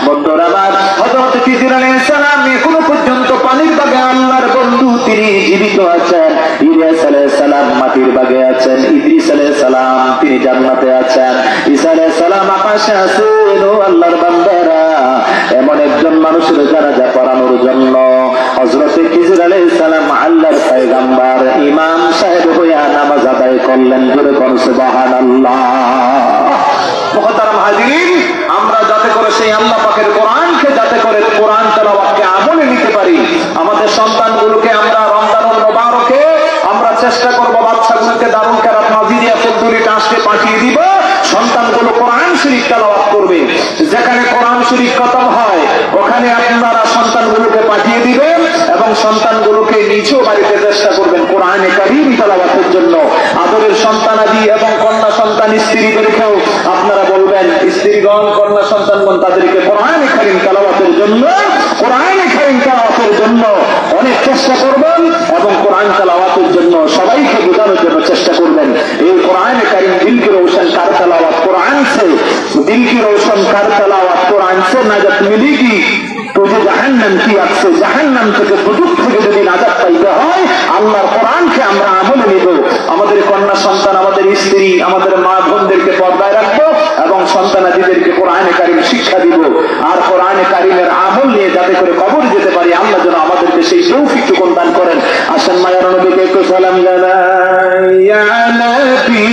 বন্ধুরা আমার, হযরত খিজির আলাইহিস সালাম এখনো পর্যন্ত পানির বাগে আল্লাহর বন্ধু তিনি জীবিত আছেন। ইলিয়াস আলাইহিস সালাম মাটির বাগে আছেন। ইদ্রিস ঈসা আলাইহিস সালাম তিনি জান্নাতে আছেন, ঈসা আলাইহিস সালাম আকাশে আছেন। ও আল্লাহর বান্দারা, এমন একজন মানুষের জানাজা পড়ানোর জন্য হযরত খিজির আলাইহিস সালাম আল্লাহর পয়গম্বর ইমাম সাহেব হইয়া নামাজ আদায় করলেন। জোরে বলুন সুবহানাল্লাহ। মুহতারাম হাজিরিন, আমরা যাতে করে সেই আল্লাহ পাকের কোরআনকে যাতে করে কোরআন তেলাওয়াতকে আমলে নিতে পারি, আমাদের সন্তানগুলোকে আমরা রমজানুল মুবারকে আমরা চেষ্টা করব বাচ্চাগুলোকে দারুল কেরাত নাজিরিয়া ফুলদুরি টাস্কে পাঠিয়ে দিব। সন্তানগুলো কোরআন শরীফ তেলাওয়াত করবে। যেখানে কোরআন শরীফ খতম হয় ওখানে আপনারা সন্তানগুলোকে পাঠিয়ে দিবেন এবং সন্তানগুলোকে নিজেও বাড়িতে চেষ্টা করবেন কোরআনে কারীম তেলাওয়াতের জন্য। আদরের সন্তানাদি এবং কন্যা সন্তান স্ত্রীদেরকেও আপনারা বলবেন, স্ত্রীগণ কন্যা সন্তানগণ তাদেরকে কোরআনে কারীম তেলাওয়াতের জন্য অনেক চেষ্টা করবেন এবং কোরআন তেলাওয়াতের জন্য সবাইকে বোঝানোর জন্য চেষ্টা করবেন। এই কোরআনে কারীম দিল কি रोशन कर तलावत कुरान से, दिल की रोशन कर तलावत कुरान से नाजत मिलेगी। तुझे जहन्नम की आग से, जहन्नम থেকে দুজক থেকে যদি নাজাত পাইতে হয় আল্লাহর কোরআনকে আমরা আমলে নিব। আমাদের কন্যা সন্তান, আমাদের স্ত্রী, আমাদের মা বোনদেরকে পর্দায় রাখবো এবং সন্তানাদিদেরকে কোরআনে কারীম শিক্ষা দিব। আর কোরআনে কারীমের আমল নিয়ে যাতে করে কবর যেতে পারি, আল্লাহ যেন আমাদেরকে সেই তৌফিক দান করেন। আসেন মায়ের নবীকে একটু সালাম জানাই। ইয়া নবী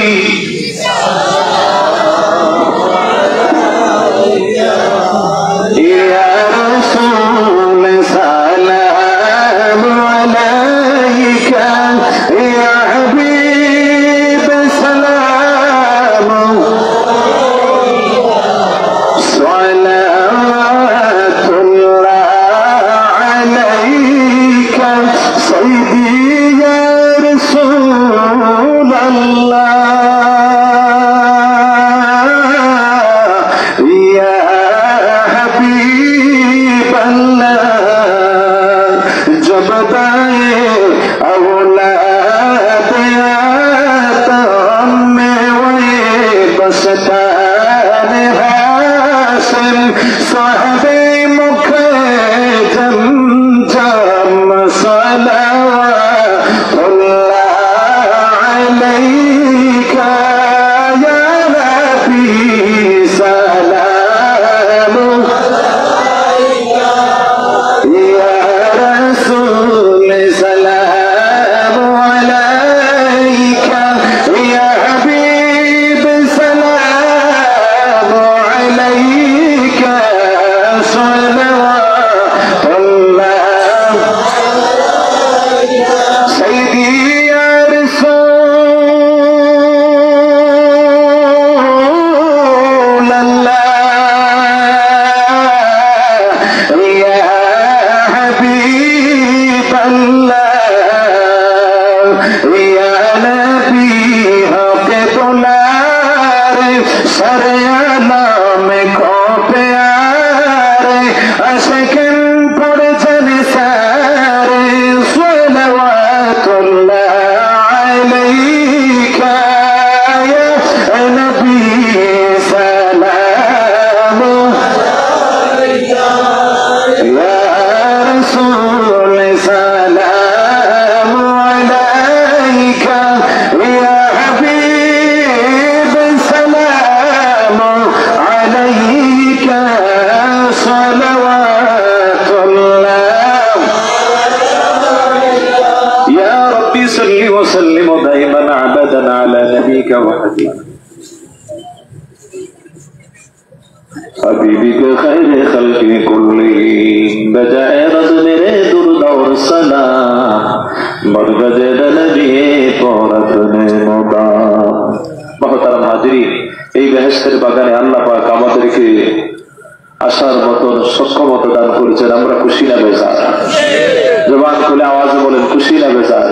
ইয়া রাসূল সালাম আলাইকা, ইয়া হাবিব সালাম সালাতুল্লাহ আলাইকা সাইয়্যিদি ইয়া রাসূলাল্লাহ। حبیبی کے خیر خلق کلی بجائے رد میرے درد اور سلام مرغد نبی پورت نے مقام محترم حاضرین এই বেহেশতের বাগানে আল্লাহ পাক আমাদেরকে আসার মতন সক্ষমতা দান করেছেন। আমরা খুশি না বেজার? জবান খুলে আওয়াজে বলেন খুশি না বেজার?